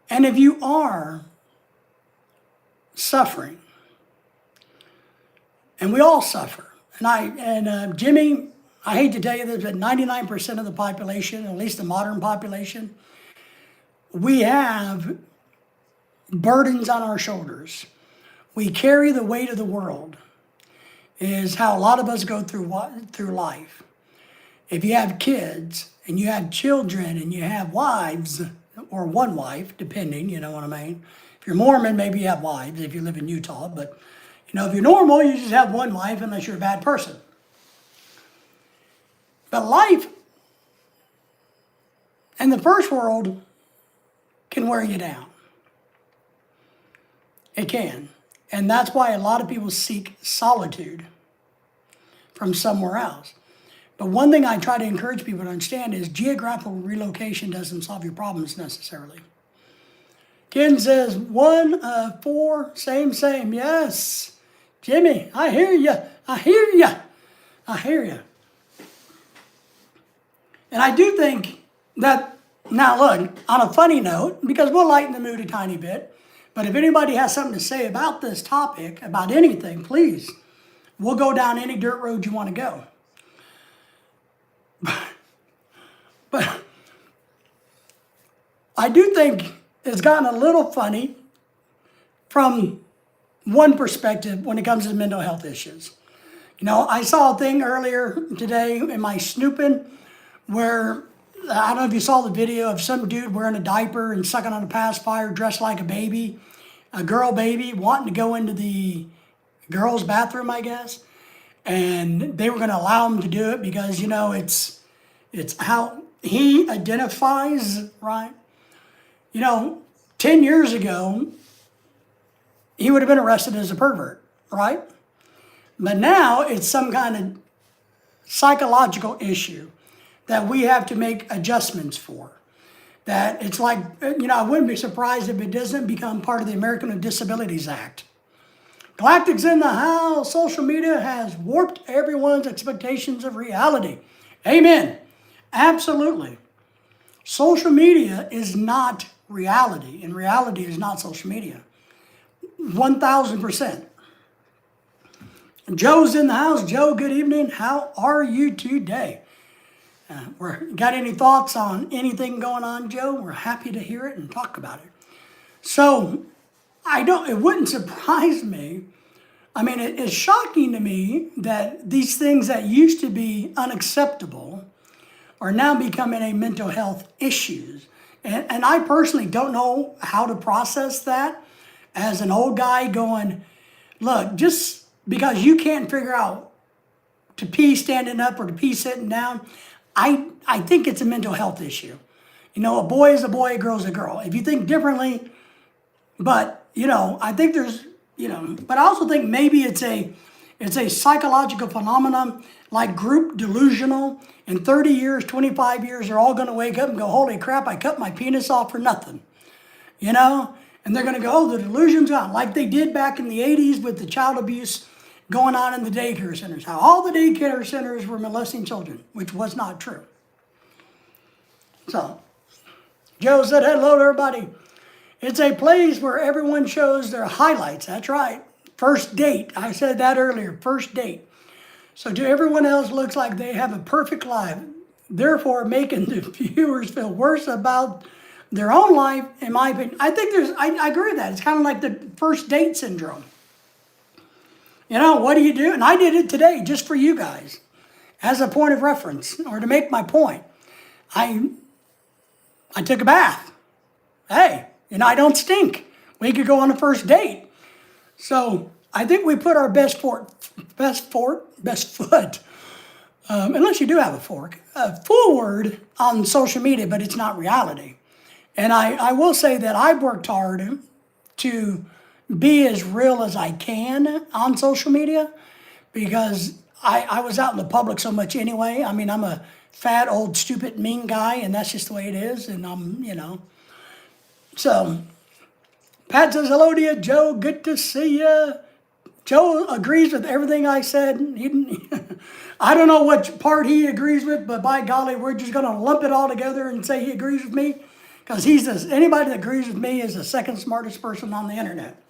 A: and if you are suffering, and we all suffer, Jimmy, I hate to tell you this, but 99% of the population, at least the modern population, we have burdens on our shoulders. We carry the weight of the world, is how a lot of us go through life. If you have kids, and you have children, and you have wives, or one wife, depending, you know what I mean? If you're Mormon, maybe you have wives if you live in Utah, but if you're normal, you just have one wife unless you're a bad person. But life in the first world can wear you down. It can. And that's why a lot of people seek solitude from somewhere else. But one thing I try to encourage people to understand is geographical relocation doesn't solve your problems necessarily. Ken says, 1 of 4, same. Yes. Jimmy, I hear you. I hear you. And I do think that, now look, on a funny note, because we'll lighten the mood a tiny bit, but if anybody has something to say about this topic, about anything, please, we'll go down any dirt road you want to go. But I do think it's gotten a little funny from one perspective when it comes to mental health issues. I saw a thing earlier today in my snooping where, I don't know if you saw the video of some dude wearing a diaper and sucking on a pacifier dressed like a baby, a girl baby, wanting to go into the girls' bathroom, I guess. And they were going to allow him to do it because, it's how he identifies, right? 10 years ago, he would have been arrested as a pervert, right? But now it's some kind of psychological issue that we have to make adjustments for. That it's like, I wouldn't be surprised if it doesn't become part of the American with Disabilities Act. Galactic's in the house. Social media has warped everyone's expectations of reality. Amen. Absolutely. Social media is not reality, and reality is not social media. 1,000%. Joe's in the house. Joe, good evening. How are you today? Got any thoughts on anything going on, Joe? We're happy to hear it and talk about it. So, it wouldn't surprise me. I mean, it's shocking to me that these things that used to be unacceptable are now becoming a mental health issues. And I personally don't know how to process that as an old guy going, look, just because you can't figure out to pee standing up or to pee sitting down, I think it's a mental health issue. A boy is a boy, a girl is a girl. If you think differently, but, I think there's, but I also think maybe it's a psychological phenomenon like group delusional. In 30 years, 25 years, they're all going to wake up and go, holy crap, I cut my penis off for nothing. And they're going to go, oh, the delusion's gone. Like they did back in the 80s with the child abuse going on in the daycare centers. How all the daycare centers were molesting children, which was not true. So, Joe said hello to everybody. It's a place where everyone shows their highlights. That's right. First date. I said that earlier. First date. So to everyone else, looks like they have a perfect life, therefore making the viewers feel worse about their own life, in my opinion. I think I agree with that. It's kind of like the first date syndrome. What do you do? And I did it today just for you guys as a point of reference or to make my point. I took a bath. Hey, I don't stink. We could go on a first date. So I think we put our best foot, unless you do have a fork, forward on social media, but it's not reality. And I will say that I've worked hard to be as real as I can on social media because I was out in the public so much anyway. I mean, I'm a fat, old, stupid, mean guy, and that's just the way it is. And So, Pat says, hello to you, Joe. Good to see you. Joe agrees with everything I said. I don't know what part he agrees with, but by golly, we're just going to lump it all together and say he agrees with me. Because anybody that agrees with me is the second smartest person on the internet.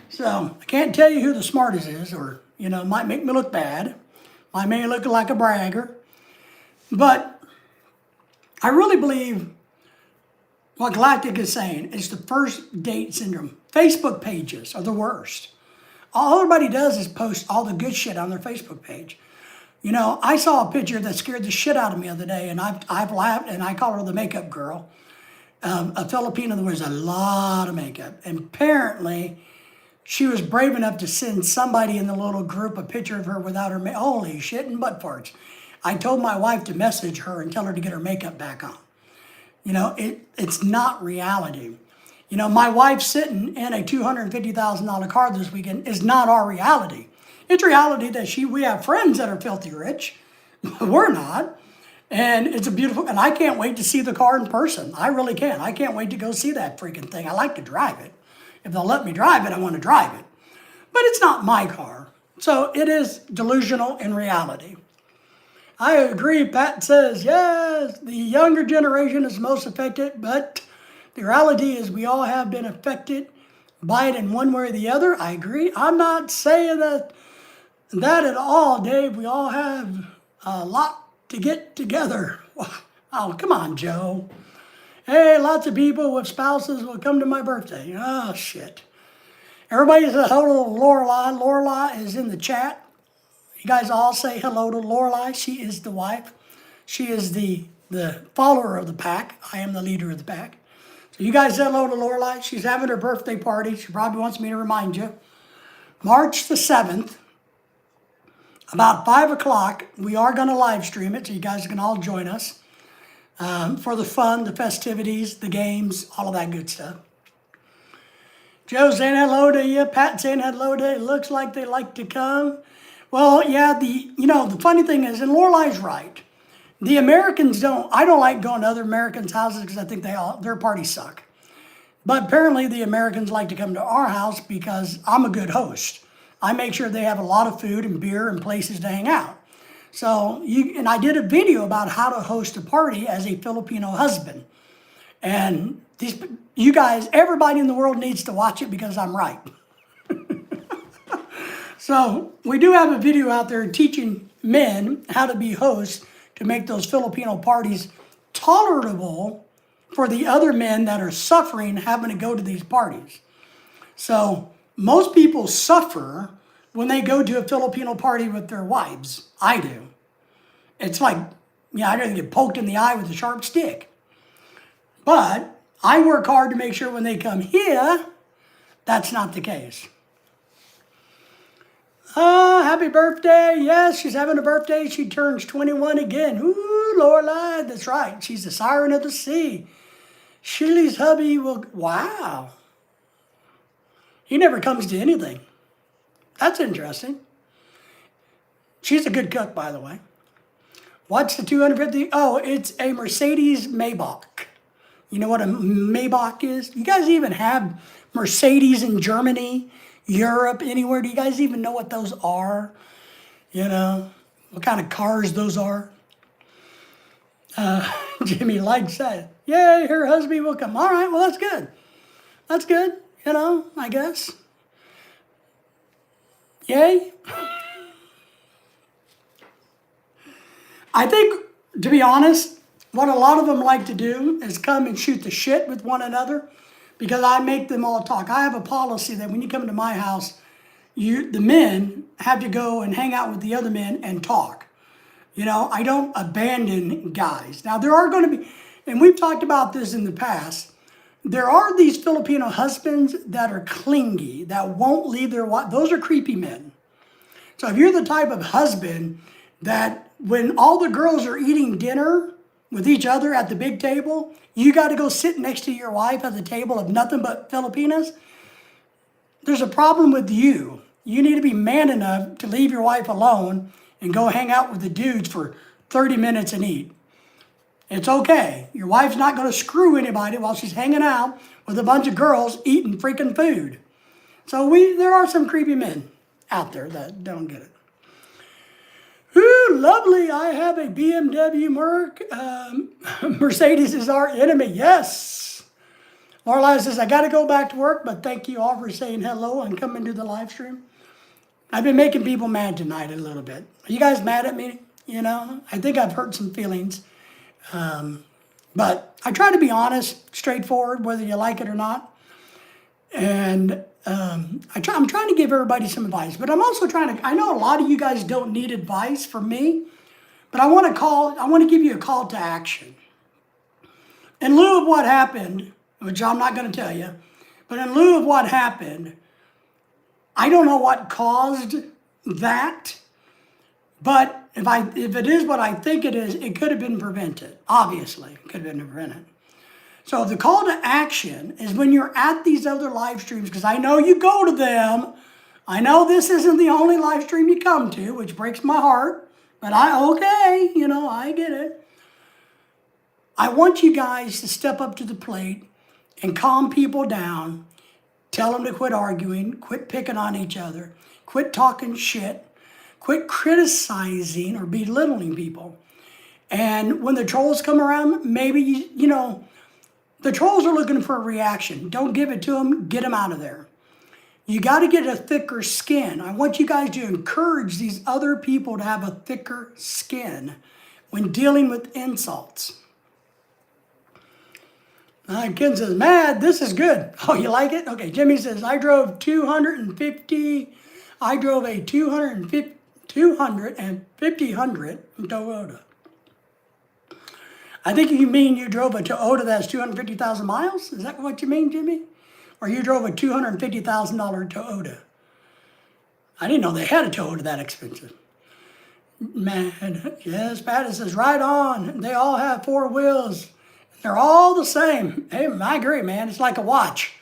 A: So I can't tell you who the smartest is, or, might make me look bad. Might make me look like a bragger. But I really believe what Galactic is saying is the first date syndrome. Facebook pages are the worst. All everybody does is post all the good shit on their Facebook page. I saw a picture that scared the shit out of me the other day, and I've laughed, and I call her the makeup girl. A Filipino that wears a lot of makeup. And apparently, she was brave enough to send somebody in the little group a picture of her without her makeup. Holy shit and butt farts. I told my wife to message her and tell her to get her makeup back on. It's not reality. My wife sitting in a $250,000 car this weekend is not our reality. It's reality that we have friends that are filthy rich. We're not. And it's and I can't wait to see the car in person. I really can. I can't wait to go see that freaking thing. I like to drive it. If they'll let me drive it, I want to drive it. But it's not my car. So it is delusional in reality. I agree. Pat says, yes, the younger generation is most affected, but the reality is we all have been affected by it in one way or the other. I agree. I'm not saying that at all, Dave. We all have a lot to get together. Oh, come on, Joe. Hey, lots of people with spouses will come to my birthday. Oh, shit. Everybody says hello to Lorelai. Lorelai is in the chat. You guys all say hello to Lorelai. She is the wife. She is the follower of the pack. I am the leader of the pack. So you guys say hello to Lorelai. She's having her birthday party. She probably wants me to remind you. March the 7th, about 5 o'clock, we are going to live stream it, so you guys can all join us for the fun, the festivities, the games, all of that good stuff. Joe saying hello to you. Pat saying hello to you. It looks like they like to come. Well, yeah, the funny thing is, and Lorelai's right, the Americans I don't like going to other Americans' houses because I think their parties suck. But apparently the Americans like to come to our house because I'm a good host. I make sure they have a lot of food and beer and places to hang out. So, and I did a video about how to host a party as a Filipino husband. And you guys, everybody in the world needs to watch it because I'm right. So we do have a video out there teaching men how to be hosts to make those Filipino parties tolerable for the other men that are suffering having to go to these parties. So most people suffer when they go to a Filipino party with their wives. I do. It's like, I'd rather get poked in the eye with a sharp stick. But I work hard to make sure when they come here, that's not the case. Happy birthday. Yes, she's having a birthday. She turns 21 again. Ooh, Lorelai, that's right. She's the siren of the sea. Shirley's hubby wow. He never comes to anything. That's interesting. She's a good cook, by the way. What's the 250? Oh, it's a Mercedes Maybach. You know what a Maybach is? You guys even have Mercedes in Germany, Europe, anywhere? Do you guys even know what those are? What kind of cars those are? Jimmy likes that. Yay, her husband will come. All right, well, that's good. That's good, I guess. Yay. I think, to be honest, what a lot of them like to do is come and shoot the shit with one another because I make them all talk. I have a policy that when you come to my house, the men have to go and hang out with the other men and talk. I don't abandon guys. Now, there are going to be, and we've talked about this in the past, there are these Filipino husbands that are clingy, that won't leave their wife. Those are creepy men. So if you're the type of husband that when all the girls are eating dinner with each other at the big table, you got to go sit next to your wife at the table of nothing but Filipinas, there's a problem with you. You need to be man enough to leave your wife alone and go hang out with the dudes for 30 minutes and eat. It's okay. Your wife's not going to screw anybody while she's hanging out with a bunch of girls eating freaking food. So there are some creepy men out there that don't get it. Ooh, lovely. I have a BMW Merc. Mercedes is our enemy. Yes. Marla says, I got to go back to work, but thank you all for saying hello and coming to the live stream. I've been making people mad tonight a little bit. Are you guys mad at me? You know, I think I've hurt some feelings. But I try to be honest, straightforward, whether you like it or not. And I'm trying to give everybody some advice, but I'm also trying to, I know a lot of you guys don't need advice from me, but I want to give you a call to action. In lieu of what happened, which I'm not going to tell you, but in lieu of what happened, I don't know what caused that, but if it is what I think it is, it could have been prevented. Obviously, it could have been prevented. So the call to action is when you're at these other live streams, because I know you go to them. I know this isn't the only live stream you come to, which breaks my heart, but I get it. I want you guys to step up to the plate and calm people down. Tell them to quit arguing, quit picking on each other, quit talking shit, quit criticizing or belittling people. And when the trolls come around, maybe, the trolls are looking for a reaction. Don't give it to them. Get them out of there. You got to get a thicker skin. I want you guys to encourage these other people to have a thicker skin when dealing with insults. Ken says, Mad, this is good. Oh, you like it? Okay, Jimmy says, I drove a 250 Toyota. I think you mean you drove a Toyota that's 250,000 miles? Is that what you mean, Jimmy? Or you drove a $250,000 Toyota? I didn't know they had a Toyota that expensive. Man, yes, Patty says, right on. They all have four wheels. They're all the same. Hey, I agree, man. It's like a watch.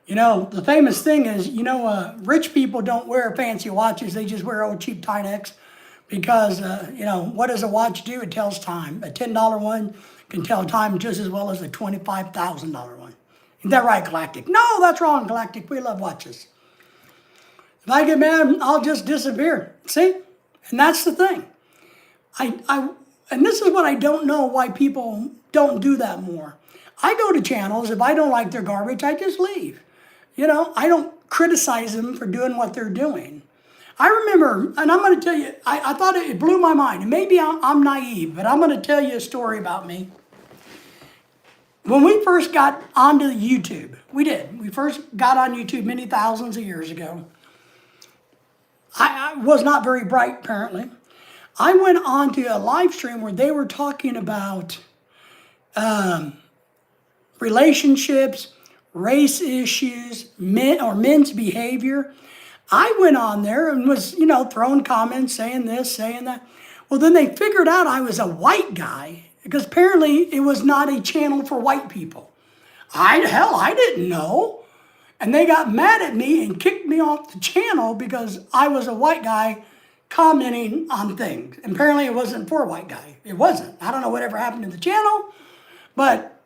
A: The famous thing is, rich people don't wear fancy watches. They just wear old cheap Timex. Because, what does a watch do? It tells time. A $10 one can tell time just as well as a $25,000 one. Isn't that right, Galactic? No, that's wrong, Galactic. We love watches. If I get mad, I'll just disappear. See? And that's the thing. And this is what I don't know why people don't do that more. I go to channels. If I don't like their garbage, I just leave. I don't criticize them for doing what they're doing. I remember, and I'm going to tell you, I thought it blew my mind. And maybe I'm naive, but I'm going to tell you a story about me. When we first got onto YouTube, we did. We first got on YouTube many thousands of years ago. I was not very bright, apparently. I went on to a live stream where they were talking about relationships, race issues, men's behavior. I went on there and was, throwing comments, saying this, saying that. Well, then they figured out I was a white guy because apparently it was not a channel for white people. I didn't know. And they got mad at me and kicked me off the channel because I was a white guy commenting on things. And apparently it wasn't for a white guy. It wasn't. I don't know whatever happened to the channel, but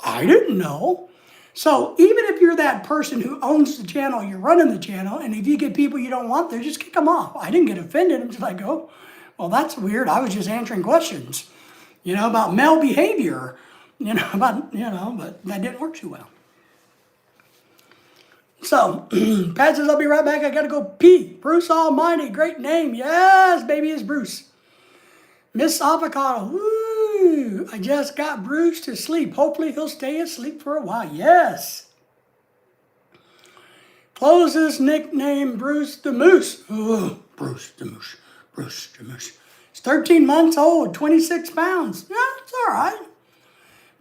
A: I didn't know. So even if you're that person who owns the channel, you're running the channel, and if you get people you don't want there, just kick them off. I didn't get offended. I'm just like, oh, well, that's weird. I was just answering questions, about male behavior, but that didn't work too well. So, Pat says, I'll be right back. I got to go pee. Bruce Almighty, great name. Yes, baby, it's Bruce. Miss Avocado, woo, I just got Bruce to sleep. Hopefully he'll stay asleep for a while. Yes. Closes nickname Bruce the Moose. Ooh, Bruce the Moose. Bruce the Moose. He's 13 months old, 26 pounds. Yeah, it's all right.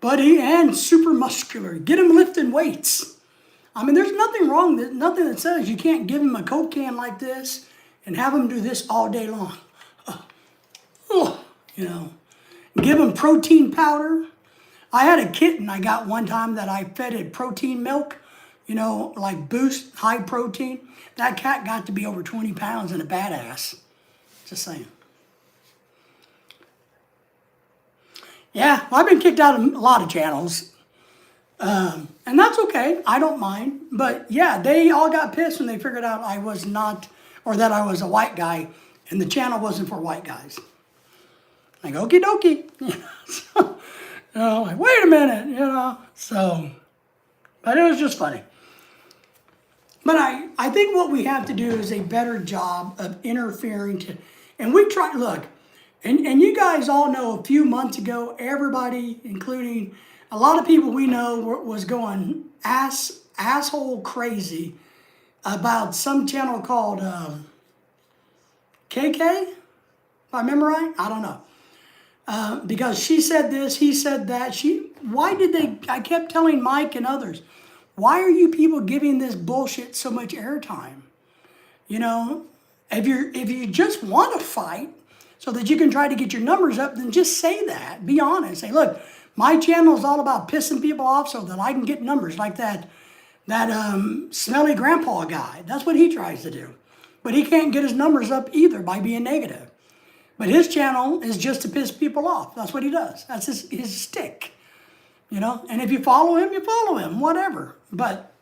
A: Buddy and super muscular. Get him lifting weights. I mean, there's nothing wrong, nothing that says you can't give him a Coke can like this and have him do this all day long. Give him protein powder. I had a kitten I got one time that I fed it protein milk, like Boost, high protein. That cat got to be over 20 pounds and a badass. Just saying. Yeah, well, I've been kicked out of a lot of channels. And that's okay. I don't mind. But yeah, they all got pissed when they figured out I was not, or that I was a white guy, and the channel wasn't for white guys. Like, okie dokie. So, like, wait a minute, So, but it was just funny. But I think what we have to do is a better job of interfering to, and we try, look, and you guys all know a few months ago, everybody, including a lot of people we know, was going asshole crazy about some channel called KK, if I remember right. I don't know. Because she said this, he said that. I kept telling Mike and others, why are you people giving this bullshit so much airtime? If you just want to fight so that you can try to get your numbers up, then just say that. Be honest. Say, look, my channel is all about pissing people off so that I can get numbers, like that smelly grandpa guy. That's what he tries to do. But he can't get his numbers up either by being negative. But his channel is just to piss people off. That's what he does. That's his stick. And if you follow him, whatever. But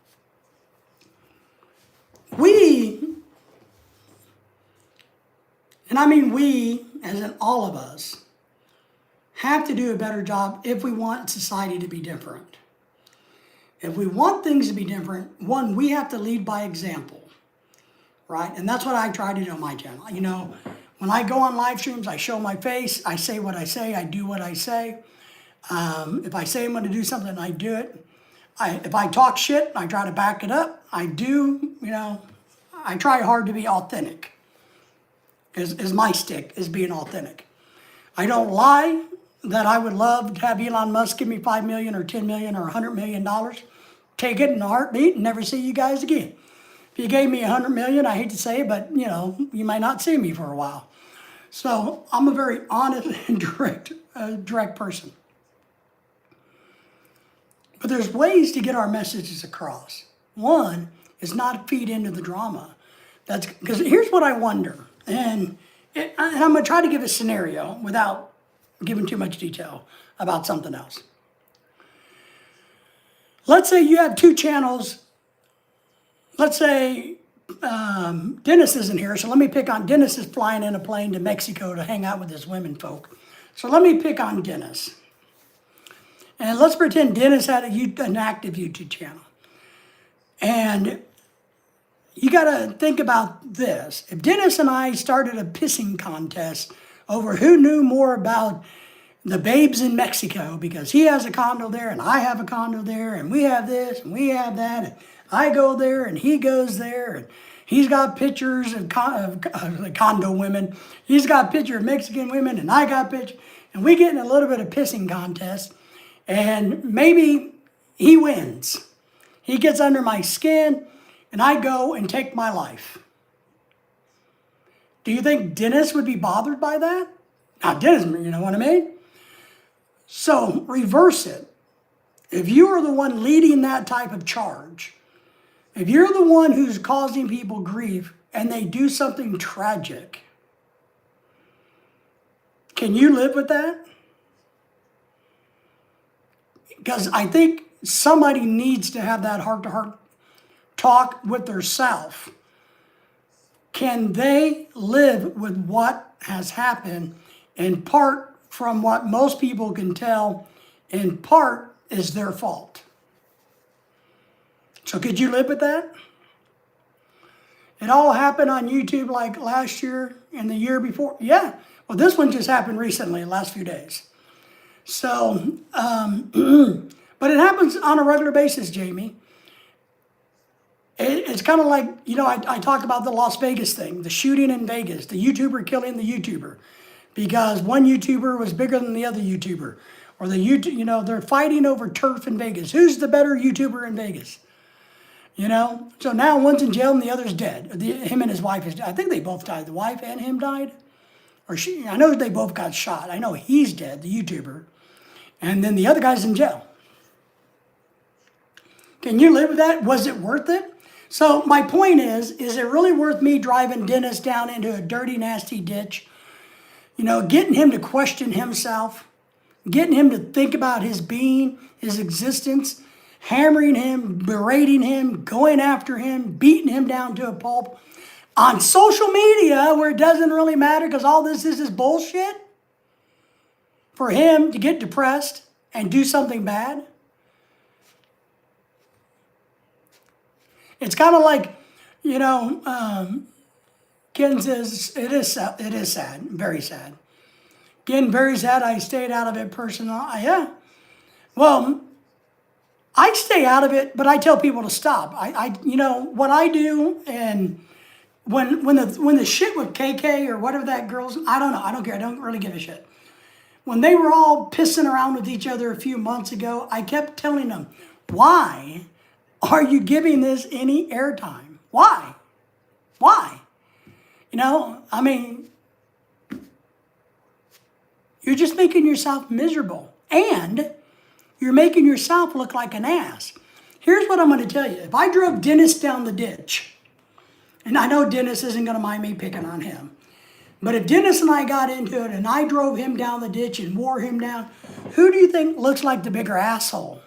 A: and I mean we, as in all of us, have to do a better job if we want society to be different. If we want things to be different, one, we have to lead by example, right? And that's what I try to do on my channel. When I go on live streams, I show my face, I say what I say, I do what I say. If I say I'm going to do something, I do it. If I talk shit, I try to back it up. I try hard to be authentic. Is my stick, is being authentic. I don't lie that I would love to have Elon Musk give me $5 million or $10 million or $100 million. Take it in a heartbeat and never see you guys again. If you gave me $100 million, I hate to say it, but you might not see me for a while. So I'm a very honest and direct person. But there's ways to get our messages across. One is not feed into the drama. That's because here's what I wonder, and I'm going to try to give a scenario without giving too much detail about something else. Let's say you have two channels. Let's say Dennis isn't here, so let me pick on Dennis. Is flying in a plane to Mexico to hang out with his women folk. So let me pick on Dennis. And let's pretend Dennis had an active YouTube channel. And you got to think about this. If Dennis and I started a pissing contest over who knew more about the babes in Mexico, because he has a condo there and I have a condo there and we have this and we have that, and I go there and he goes there, and he's got pictures of condo women. He's got pictures of Mexican women and I got pictures. And we get in a little bit of pissing contest. And maybe he wins. He gets under my skin, and I go and take my life. Do you think Dennis would be bothered by that? Not Dennis, you know what I mean? So reverse it. If you are the one leading that type of charge, if you're the one who's causing people grief and they do something tragic, can you live with that? Because I think somebody needs to have that heart-to-heart talk with their self. Can they live with what has happened, in part from what most people can tell, in part is their fault? So could you live with that? It all happened on YouTube like last year and the year before. Yeah, well, this one just happened recently, the last few days. So, but it happens on a regular basis, Jamie. It's kind of like, I talked about the Las Vegas thing, the shooting in Vegas, the YouTuber killing the YouTuber because one YouTuber was bigger than the other YouTuber. Or they're fighting over turf in Vegas. Who's the better YouTuber in Vegas? So now one's in jail and the other's dead. Him and his wife is dead. I think they both died. The wife and him died. I know they both got shot. I know he's dead, the YouTuber. And then the other guy's in jail. Can you live with that? Was it worth it? So my point is it really worth me driving Dennis down into a dirty, nasty ditch? Getting him to question himself, getting him to think about his being, his existence, hammering him, berating him, going after him, beating him down to a pulp on social media where it doesn't really matter because all this is bullshit, for him to get depressed and do something bad. It's kind of like, you know, Ken says, it is sad, very sad. Again, very sad. I stayed out of it personally. Yeah. Well, I stay out of it, but I tell people to stop. You know, what I do, and when the shit with KK or whatever that girl's, I don't know. I don't care. I don't really give a shit. When they were all pissing around with each other a few months ago, I kept telling them, why are you giving this any airtime? Why? Why? You know, I mean, you're just making yourself miserable. And you're making yourself look like an ass. Here's what I'm going to tell you. If I drove Dennis down the ditch, and I know Dennis isn't going to mind me picking on him, but if Dennis and I got into it and I drove him down the ditch and wore him down, who do you think looks like the bigger asshole?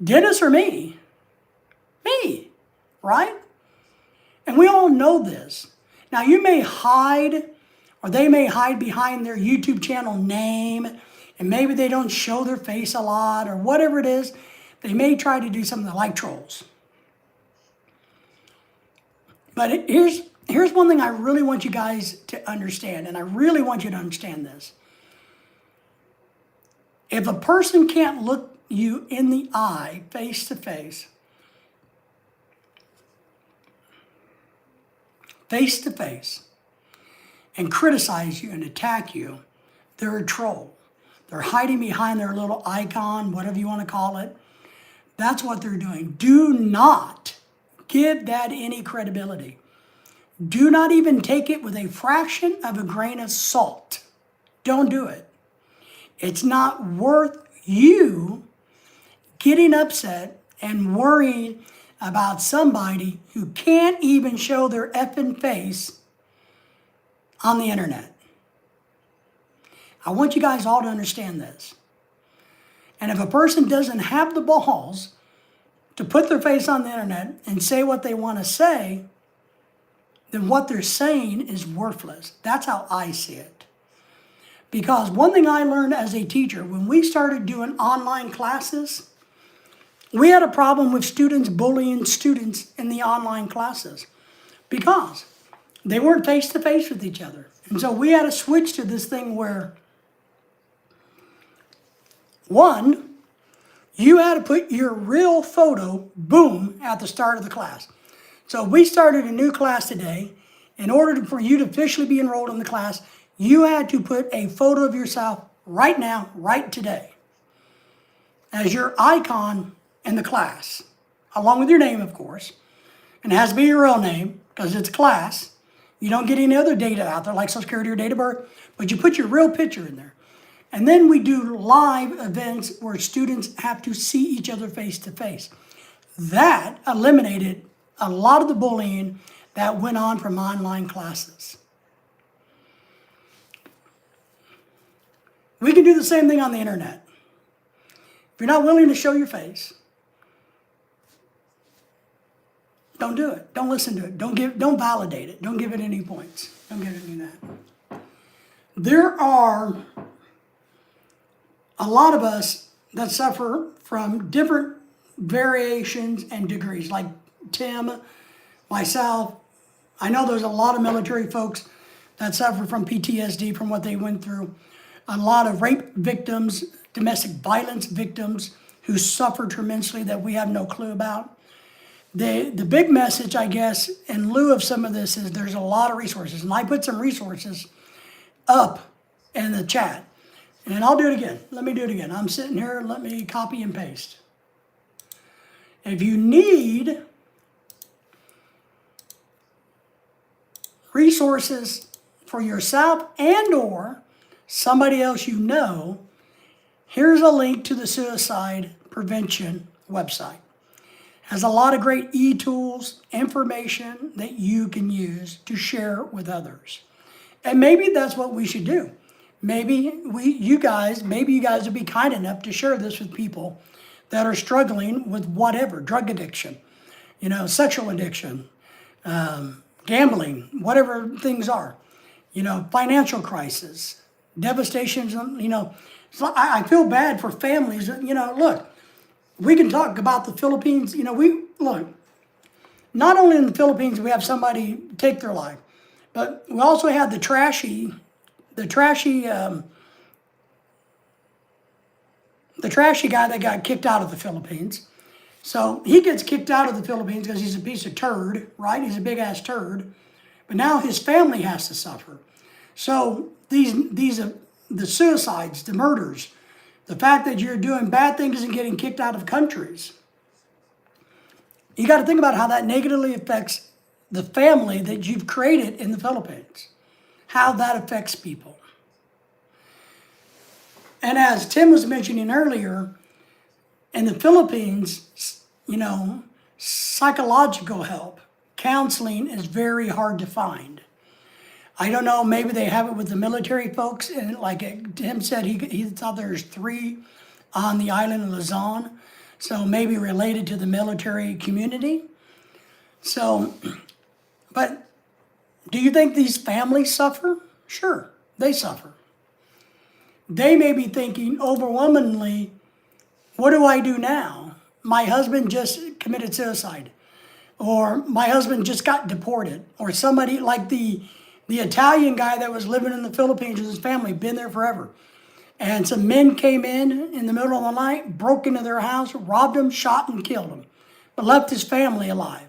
A: Dennis or me? Me, right? And we all know this. Now, you may hide, or they may hide behind their YouTube channel name, and maybe they don't show their face a lot, or whatever it is. They may try to do something like trolls. But here's one thing I really want you guys to understand, and I really want you to understand this. If a person can't look you in the eye, face to face, and criticize you and attack you, they're a troll. They're hiding behind their little icon, whatever you want to call it. That's what they're doing. Do not give that any credibility. Do not even take it with a fraction of a grain of salt. Don't do it. It's not worth you getting upset and worrying about somebody who can't even show their effing face on the internet. I want you guys all to understand this. And if a person doesn't have the balls to put their face on the internet and say what they want to say, then what they're saying is worthless. That's how I see it. Because one thing I learned as a teacher, when we started doing online classes, we had a problem with students bullying students in the online classes because they weren't face-to-face with each other. And so we had to switch to this thing where, one, you had to put your real photo, boom, at the start of the class. So we started a new class today. In order for you to officially be enrolled in the class, you had to put a photo of yourself right now, right today, as your icon in the class, along with your name, of course. And it has to be your real name because it's a class. You don't get any other data out there like Social Security or date of birth, but you put your real picture in there. And then we do live events where students have to see each other face to face. That eliminated a lot of the bullying that went on from online classes. We can do the same thing on the internet. If you're not willing to show your face, don't do it. Don't listen to it. Don't validate it. Don't give it any points. Don't give it any of that. There are a lot of us that suffer from different variations and degrees, like Tim, myself. I know there's a lot of military folks that suffer from PTSD from what they went through. A lot of rape victims, domestic violence victims who suffer tremendously that we have no clue about. The big message, I guess, in lieu of some of this is there's a lot of resources. And I put some resources up in the chat. And I'll do it again. Let me do it again. I'm sitting here. Let me copy and paste. If you need resources for yourself and or somebody else you know, here's a link to the suicide prevention website. Has a lot of great e-tools, information that you can use to share with others. And maybe that's what we should do. Maybe you guys would be kind enough to share this with people that are struggling with whatever, drug addiction, sexual addiction, gambling, whatever things are, financial crisis, devastations, So I feel bad for families. Look, we can talk about the Philippines. Look, not only in the Philippines we have somebody take their life, but we also have the trashy guy that got kicked out of the Philippines. So he gets kicked out of the Philippines because he's a piece of turd, right? He's a big ass turd. But now his family has to suffer. So these the suicides, the murders, the fact that you're doing bad things and getting kicked out of countries. You got to think about how that negatively affects the family that you've created in the Philippines, how that affects people. And as Tim was mentioning earlier, in the Philippines, psychological help, counseling is very hard to find. I don't know, maybe they have it with the military folks, and like Tim said, he thought there's 3 on the island of Luzon, so maybe related to the military community. So, but do you think these families suffer? Sure, they suffer. They may be thinking overwhelmingly, what do I do now? My husband just committed suicide, or my husband just got deported, or somebody like the Italian guy that was living in the Philippines with his family, been there forever. And some men came in the middle of the night, broke into their house, robbed him, shot and killed him, but left his family alive.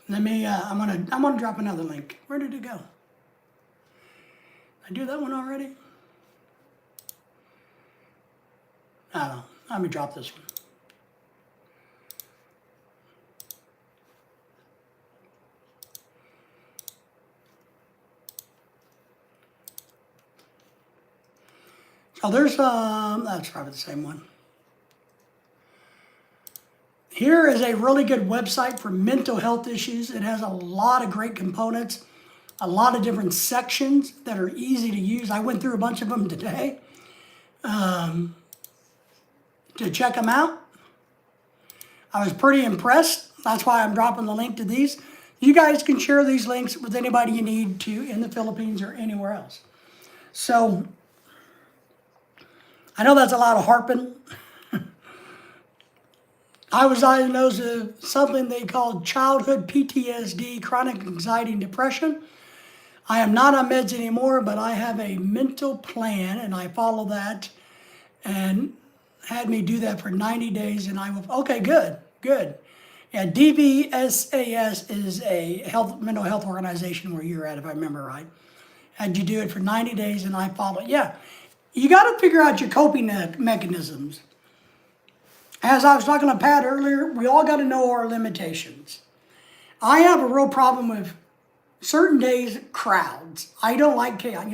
A: Let me, I'm gonna drop another link. Where did it go? Did I do that one already? I don't know. Let me drop this one. So there's, that's probably the same one. Here is a really good website for mental health issues. It has a lot of great components, a lot of different sections that are easy to use. I went through a bunch of them today to check them out. I was pretty impressed. That's why I'm dropping the link to these. You guys can share these links with anybody you need to in the Philippines or anywhere else. So I know that's a lot of harping. I was diagnosed with something they called childhood PTSD, chronic anxiety and depression. I am not on meds anymore, but I have a mental plan and I follow that, and had me do that for 90 days. And I will, okay, good. Yeah, DVSAS is a mental health organization where you're at, if I remember right. Had you do it for 90 days and I follow it. Yeah, you got to figure out your coping mechanisms. As I was talking to Pat earlier, we all got to know our limitations. I have a real problem with certain days, crowds. I don't like chaos.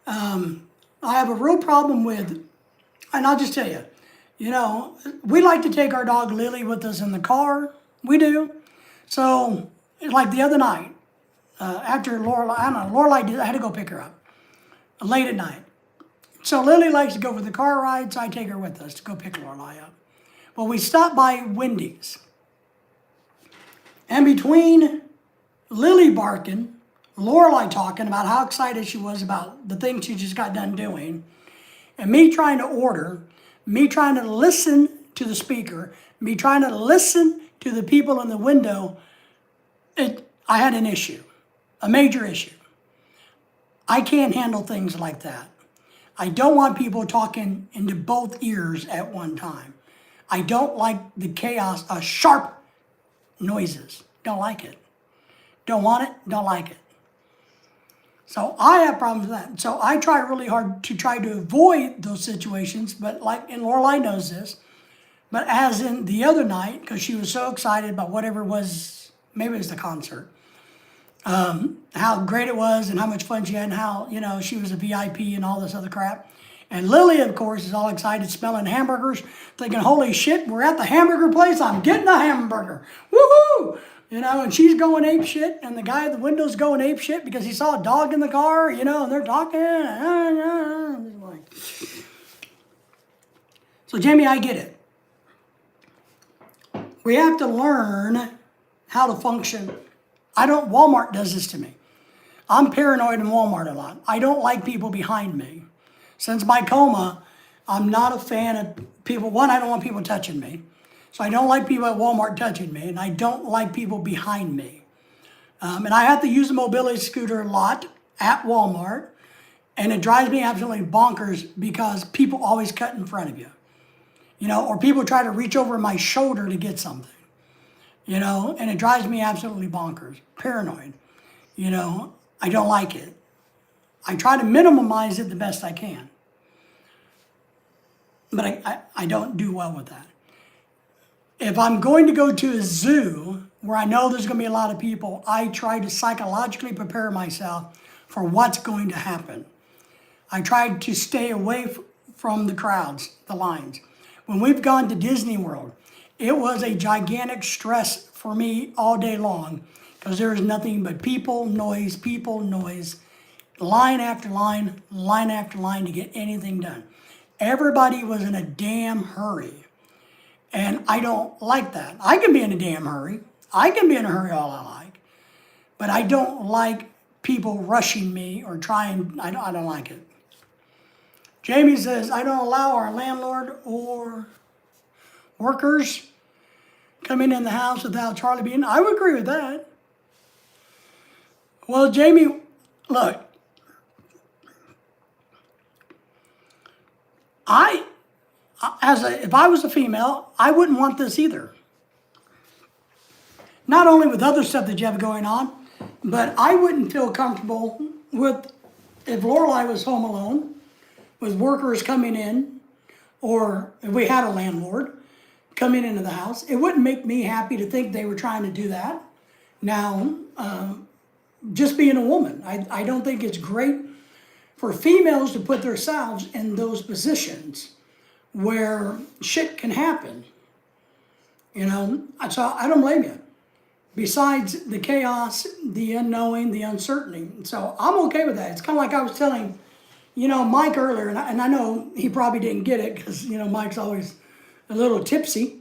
A: I have a real problem with, and I'll just tell you, we like to take our dog Lily with us in the car. We do. So, like the other night, after Lorelai, I had to go pick her up late at night. So Lily likes to go for the car ride, so I take her with us to go pick Lorelai up. Well, we stopped by Wendy's. And between Lily barking, Lorelai talking about how excited she was about the thing she just got done doing, and me trying to order, me trying to listen to the speaker, me trying to listen to the people in the window, I had an issue, a major issue. I can't handle things like that. I don't want people talking into both ears at one time. I don't like the chaos, sharp noises. Don't like it. Don't want it, don't like it. So I have problems with that. So I try really hard to try to avoid those situations, but and Lorelai knows this, but as in the other night, because she was so excited about whatever it was, maybe it was the concert, how great it was and how much fun she had and how, she was a VIP and all this other crap. And Lily, of course, is all excited, smelling hamburgers, thinking, holy shit, we're at the hamburger place, I'm getting a hamburger. Woohoo! And she's going ape shit, and the guy at the window's going ape shit because he saw a dog in the car, and they're talking. So, Jamie, I get it. We have to learn how to function. Walmart does this to me. I'm paranoid in Walmart a lot. I don't like people behind me. Since my coma, I'm not a fan of people. One, I don't want people touching me. So I don't like people at Walmart touching me, and I don't like people behind me. And I have to use a mobility scooter a lot at Walmart, and it drives me absolutely bonkers because people always cut in front of you. Or people try to reach over my shoulder to get something. And it drives me absolutely bonkers, paranoid. I don't like it. I try to minimize it the best I can. But I don't do well with that. If I'm going to go to a zoo where I know there's going to be a lot of people, I try to psychologically prepare myself for what's going to happen. I try to stay away from the crowds, the lines. When we've gone to Disney World, it was a gigantic stress for me all day long because there was nothing but people, noise, line after line to get anything done. Everybody was in a damn hurry. And I don't like that. I can be in a damn hurry. I can be in a hurry all I like. But I don't like people rushing me or trying. I don't like it. Jamie says, I don't allow our landlord or workers coming in the house without Charlie being. I would agree with that. Well, Jamie, look. If I was a female, I wouldn't want this either. Not only with other stuff that you have going on, but I wouldn't feel comfortable with if Lorelai was home alone, with workers coming in, or if we had a landlord coming into the house. It wouldn't make me happy to think they were trying to do that. Now, just being a woman, I don't think it's great for females to put themselves in those positions where shit can happen. So I don't blame you. Besides the chaos, the unknowing, the uncertainty. So I'm okay with that. It's kind of like I was telling, Mike earlier, and I know he probably didn't get it because, Mike's always a little tipsy.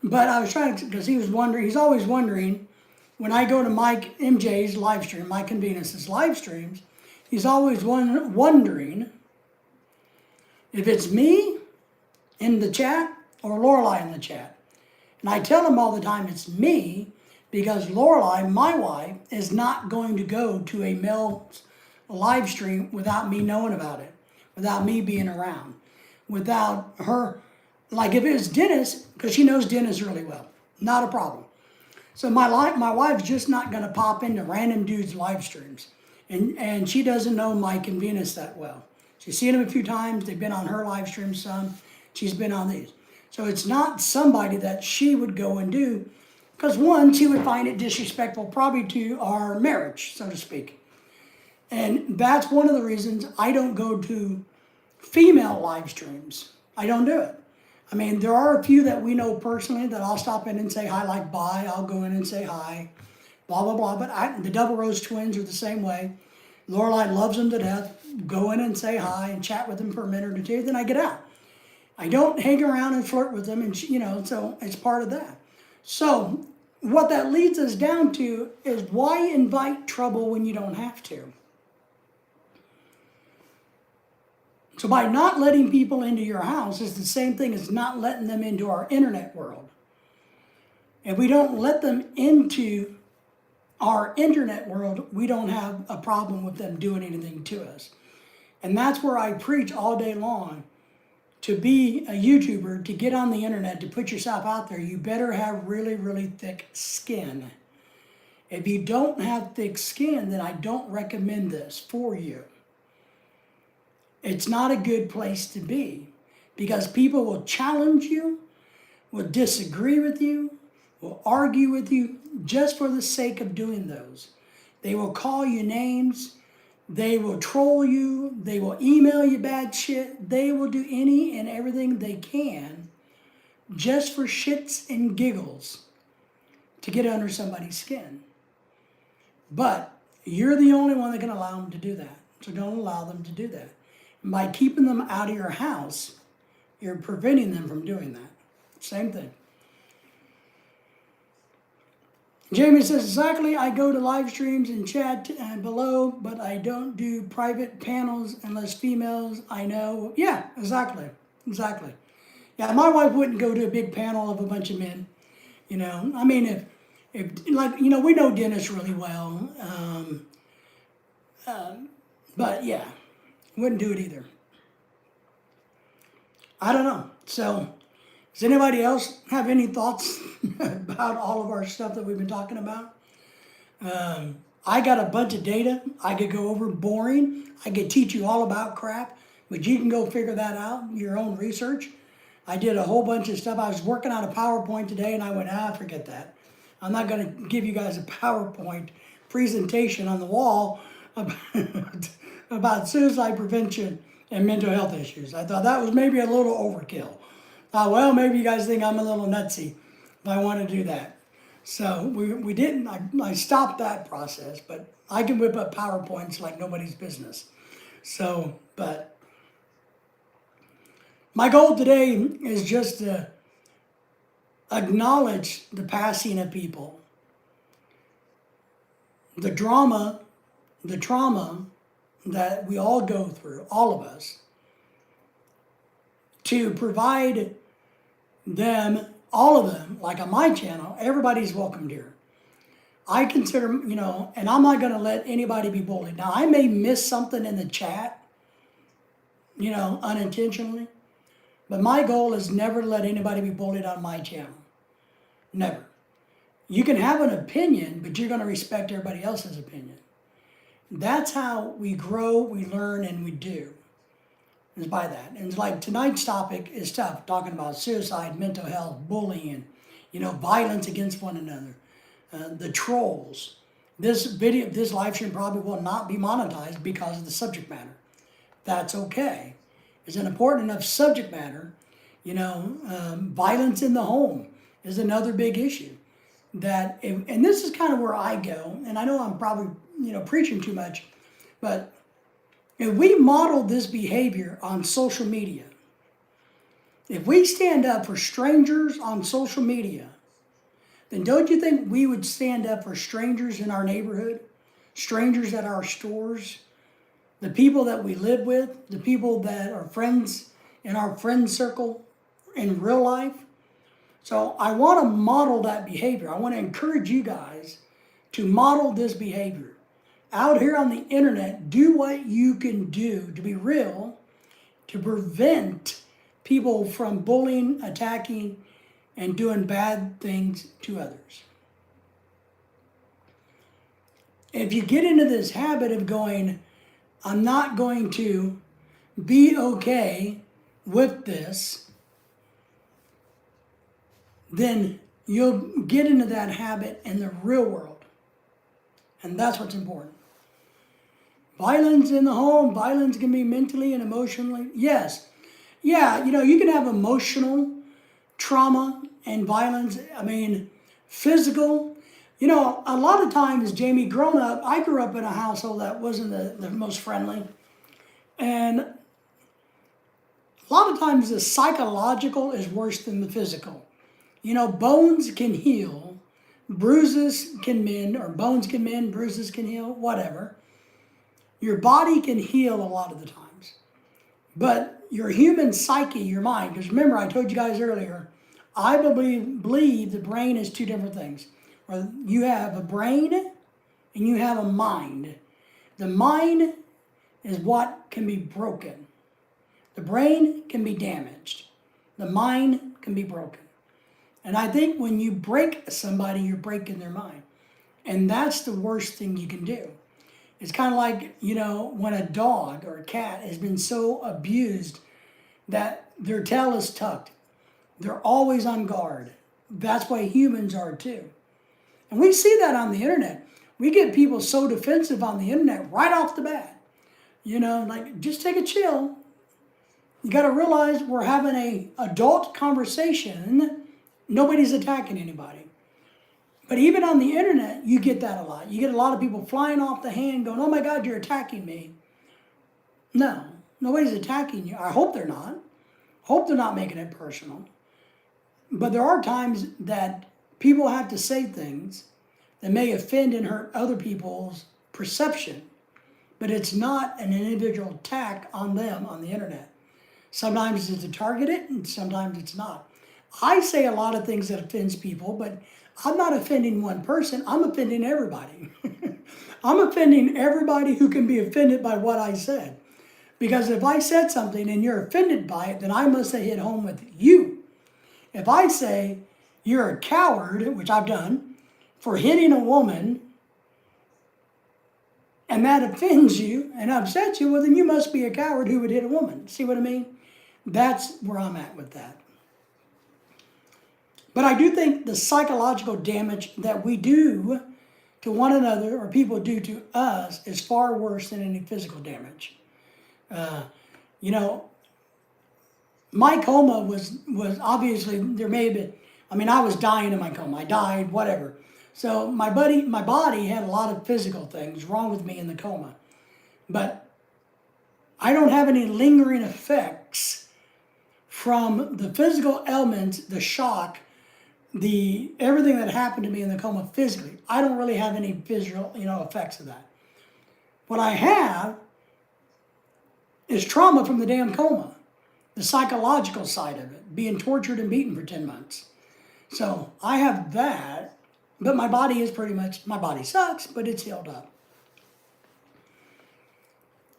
A: But I was trying to, because he's always wondering, when I go to Mike MJ's live stream, Mike and Venus's live streams, he's always wondering if it's me in the chat or Lorelai in the chat. And I tell him all the time it's me because Lorelai, my wife, is not going to go to a male live stream without me knowing about it, without me being around, without her. Like if it was Dennis, because she knows Dennis really well, not a problem. So my wife's just not going to pop into random dudes' live streams. And she doesn't know Mike and Venus that well. She's seen them a few times. They've been on her live streams some. She's been on these. So it's not somebody that she would go and do, because one, she would find it disrespectful probably to our marriage, so to speak. And that's one of the reasons I don't go to female live streams. I don't do it. I mean, there are a few that we know personally that I'll stop in and say hi, like bye. I'll go in and say hi, blah, blah, blah. But the Double Rose twins are the same way. Lorelai loves them to death. Go in and say hi and chat with them for a minute or two, then I get out. I don't hang around and flirt with them, and so it's part of that. So what that leads us down to is, why invite trouble when you don't have to? So by not letting people into your house is the same thing as not letting them into our internet world. If we don't let them into our internet world, we don't have a problem with them doing anything to us. And that's where I preach all day long. To be a YouTuber, to get on the internet, to put yourself out there, you better have really, really thick skin. If you don't have thick skin, then I don't recommend this for you. It's not a good place to be, because people will challenge you, will disagree with you, will argue with you just for the sake of doing those. They will call you names. They will troll you. They will email you bad shit. They will do any and everything they can just for shits and giggles to get under somebody's skin. But you're the only one that can allow them to do that. So don't allow them to do that. And by keeping them out of your house, you're preventing them from doing that. Same thing. Jamie says, exactly, I go to live streams and chat below, but I don't do private panels unless females I know. Yeah, exactly. Yeah, my wife wouldn't go to a big panel of a bunch of men. I mean, if like, we know Dennis really well. But yeah, wouldn't do it either. I don't know. So, does anybody else have any thoughts about all of our stuff that we've been talking about? I got a bunch of data I could go over, boring. I could teach you all about crap, but you can go figure that out, your own research. I did a whole bunch of stuff. I was working on a PowerPoint today and I went, forget that. I'm not going to give you guys a PowerPoint presentation on the wall about suicide prevention and mental health issues. I thought that was maybe a little overkill. Well, maybe you guys think I'm a little nutsy if I want to do that. So we didn't, I stopped that process, but I can whip up PowerPoints like nobody's business. So, but my goal today is just to acknowledge the passing of people, the trauma that we all go through, all of us, to provide them, all of them, like on my channel, everybody's welcomed here. I consider, and I'm not going to let anybody be bullied. Now, I may miss something in the chat, unintentionally, but my goal is never to let anybody be bullied on my channel. Never. You can have an opinion, but you're going to respect everybody else's opinion. That's how we grow, we learn, and we do. Is by that. And it's like tonight's topic is tough, talking about suicide, mental health, bullying, violence against one another, the trolls. This live stream probably will not be monetized because of the subject matter. That's okay. It's an important enough subject matter. Violence in the home is another big issue. And this is kind of where I go, and I know I'm probably, preaching too much, but if we model this behavior on social media, if we stand up for strangers on social media, then don't you think we would stand up for strangers in our neighborhood, strangers at our stores, the people that we live with, the people that are friends in our friend circle in real life? So I want to model that behavior. I want to encourage you guys to model this behavior. Out here on the internet, do what you can do to be real, to prevent people from bullying, attacking, and doing bad things to others. If you get into this habit of going, I'm not going to be okay with this, then you'll get into that habit in the real world. And that's what's important. Violence in the home, violence can be mentally and emotionally. Yes. Yeah, you can have emotional trauma and violence. I mean, physical. A lot of times, Jamie, I grew up in a household that wasn't the most friendly. And a lot of times the psychological is worse than the physical. Bones can heal, bruises can mend, or bones can mend, bruises can heal, whatever. Your body can heal a lot of the times. But your human psyche, your mind, because remember I told you guys earlier, I believe the brain is two different things. You have a brain and you have a mind. The mind is what can be broken. The brain can be damaged. The mind can be broken. And I think when you break somebody, you're breaking their mind. And that's the worst thing you can do. It's kind of like, when a dog or a cat has been so abused that their tail is tucked. They're always on guard. That's why humans are too. And we see that on the internet. We get people so defensive on the internet right off the bat. Just take a chill. You got to realize we're having an adult conversation. Nobody's attacking anybody. But even on the internet, you get that a lot. You get a lot of people flying off the hand going, oh my God, you're attacking me. No, nobody's attacking you. I hope they're not. Hope they're not making it personal. But there are times that people have to say things that may offend and hurt other people's perception. But it's not an individual attack on them on the internet. Sometimes it's targeted and sometimes it's not. I say a lot of things that offends people, but I'm not offending one person. I'm offending everybody. I'm offending everybody who can be offended by what I said. Because if I said something and you're offended by it, then I must have hit home with you. If I say you're a coward, which I've done, for hitting a woman, and that offends you and upsets you, well, then you must be a coward who would hit a woman. See what I mean? That's where I'm at with that. But I do think the psychological damage that we do to one another or people do to us is far worse than any physical damage. You know, my coma was obviously, there may have been, I mean, I was dying in my coma. I died, whatever. So my body had a lot of physical things wrong with me in the coma. But I don't have any lingering effects from the physical elements, the shock, everything that happened to me in the coma physically. I don't really have any visual, effects of that. What I have is trauma from the damn coma, the psychological side of it, being tortured and beaten for 10 months. So I have that, but my body is my body sucks, but it's healed up.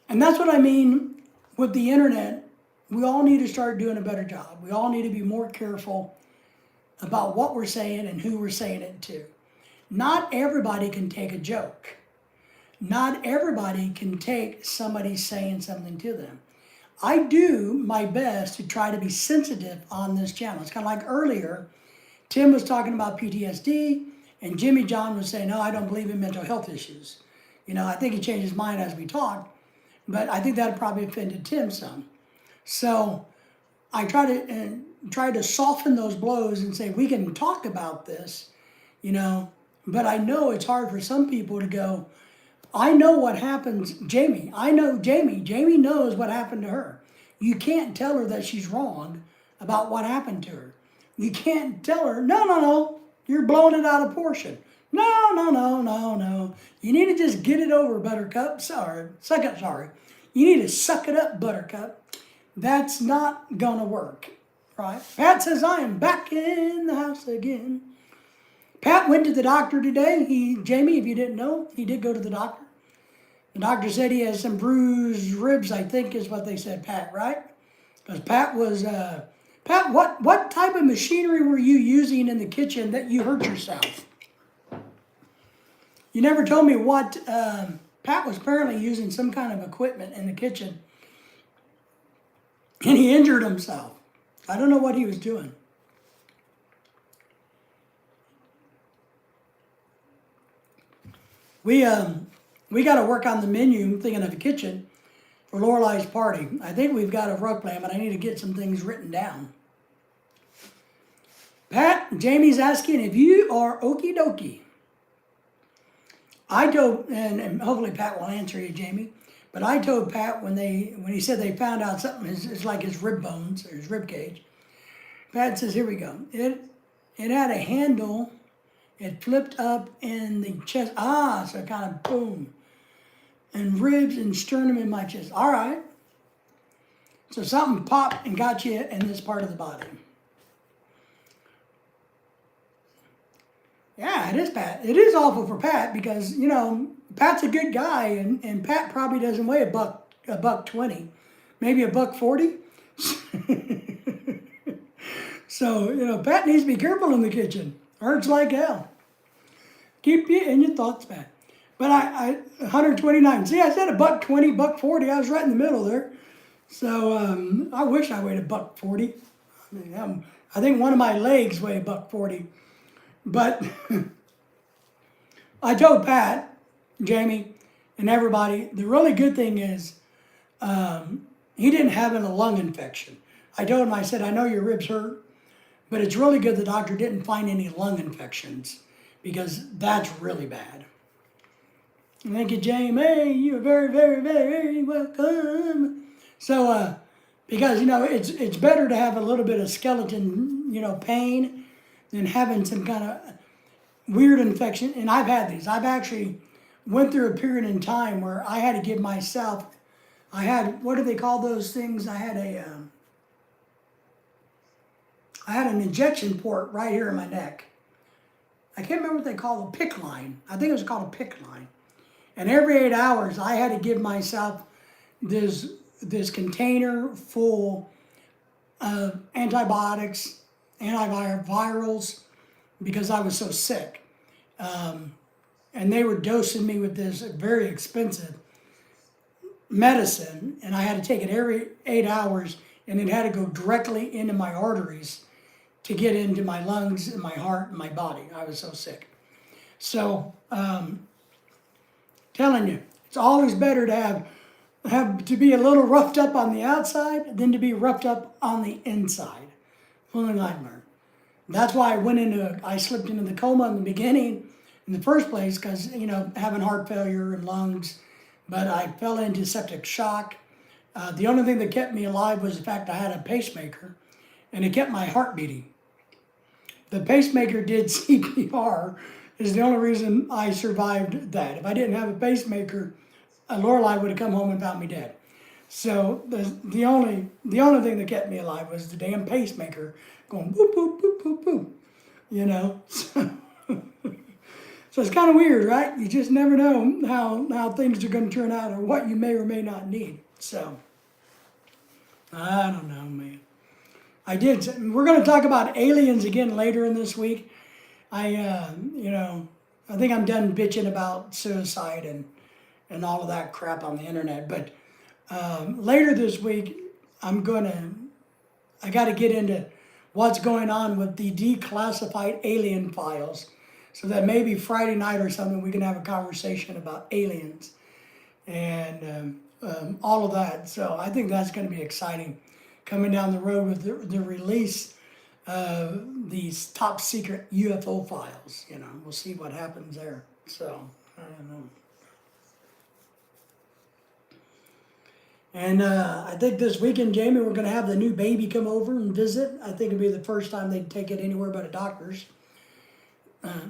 A: And that's what I mean with the internet. We all need to start doing a better job. We all need to be more careful about what we're saying and who we're saying it to. Not everybody can take a joke. Not everybody can take somebody saying something to them. I do my best to try to be sensitive on this channel. It's kind of like earlier, Tim was talking about PTSD, and Jimmy John was saying, no, I don't believe in mental health issues. I think he changed his mind as we talked, but I think that probably offended Tim some. So I try to soften those blows and say, we can talk about this, but I know it's hard for some people to go, I know what happens, Jamie. I know Jamie. Jamie knows what happened to her. You can't tell her that she's wrong about what happened to her. You can't tell her, no, you're blowing it out of proportion. No. You need to just get it over, Buttercup. Sorry. You need to suck it up, Buttercup. That's not going to work, right? Pat says, I am back in the house again. Pat went to the doctor today. Jamie, if you didn't know, he did go to the doctor. The doctor said he has some bruised ribs, I think is what they said, Pat, right? Because Pat was, Pat, what type of machinery were you using in the kitchen that you hurt yourself? You never told me what, Pat was apparently using some kind of equipment in the kitchen, and he injured himself. I don't know what he was doing. We got to work on the menu, thinking of the kitchen, for Lorelai's party. I think we've got a rough plan, but I need to get some things written down. Pat, Jamie's asking if you are okie dokie. I told, and hopefully Pat will answer you, Jamie, but I told Pat when he said they found out something, it's like his rib bones, or his rib cage. Pat says, here we go. It had a handle. It flipped up in the chest. So it kind of boom. And ribs and sternum in my chest. All right. So something popped and got you in this part of the body. Yeah, it is, Pat. It is awful for Pat because, Pat's a good guy, and Pat probably doesn't weigh a buck 20, maybe a buck 40. So, Pat needs to be careful in the kitchen. Hurts like hell. Keep you in your thoughts, Pat. But I 129. See, I said a buck 20, buck 40. I was right in the middle there. So I wish I weighed a buck 40. I think one of my legs weigh a buck 40. But I told Pat, Jamie, and everybody, the really good thing is he didn't have a lung infection. I told him, I said, I know your ribs hurt, but it's really good the doctor didn't find any lung infections because that's really bad. Thank you, Jamie. Hey, you're very, very, very welcome. So, because it's better to have a little bit of skeleton, pain than having some kind of weird infection. And I've had these. I've actually went through a period in time where I had to give myself. I had, what do they call those things? I had an injection port right here in my neck. I can't remember what they call a PICC line. I think it was called a PICC line. And every 8 hours, I had to give myself this container full of antibiotics, antivirals, because I was so sick. And they were dosing me with this very expensive medicine, and I had to take it every 8 hours, and it had to go directly into my arteries to get into my lungs and my heart and my body. I was so sick. So, telling you, it's always better to have to be a little roughed up on the outside than to be roughed up on the inside. One thing I've learned. That's why I slipped into the coma in the beginning, in the first place, because having heart failure and lungs, but I fell into septic shock. The only thing that kept me alive was the fact I had a pacemaker, and it kept my heart beating. The pacemaker did CPR. Is the only reason I survived that. If I didn't have a pacemaker, Lorelai would have come home and found me dead. So the only thing that kept me alive was the damn pacemaker going boop boop boop boop boop. So it's kind of weird, right? You just never know how things are going to turn out or what you may or may not need. So I don't know, man. We're going to talk about aliens again later in this week. I think I'm done bitching about suicide and all of that crap on the internet. But later this week, I got to get into what's going on with the declassified alien files, so that maybe Friday night or something we can have a conversation about aliens and all of that. So I think that's going to be exciting coming down the road with the release these top secret UFO files. We'll see what happens there. So I don't know. And I think this weekend, Jamie, we're going to have the new baby come over and visit. I think it'll be the first time they'd take it anywhere but a doctor's.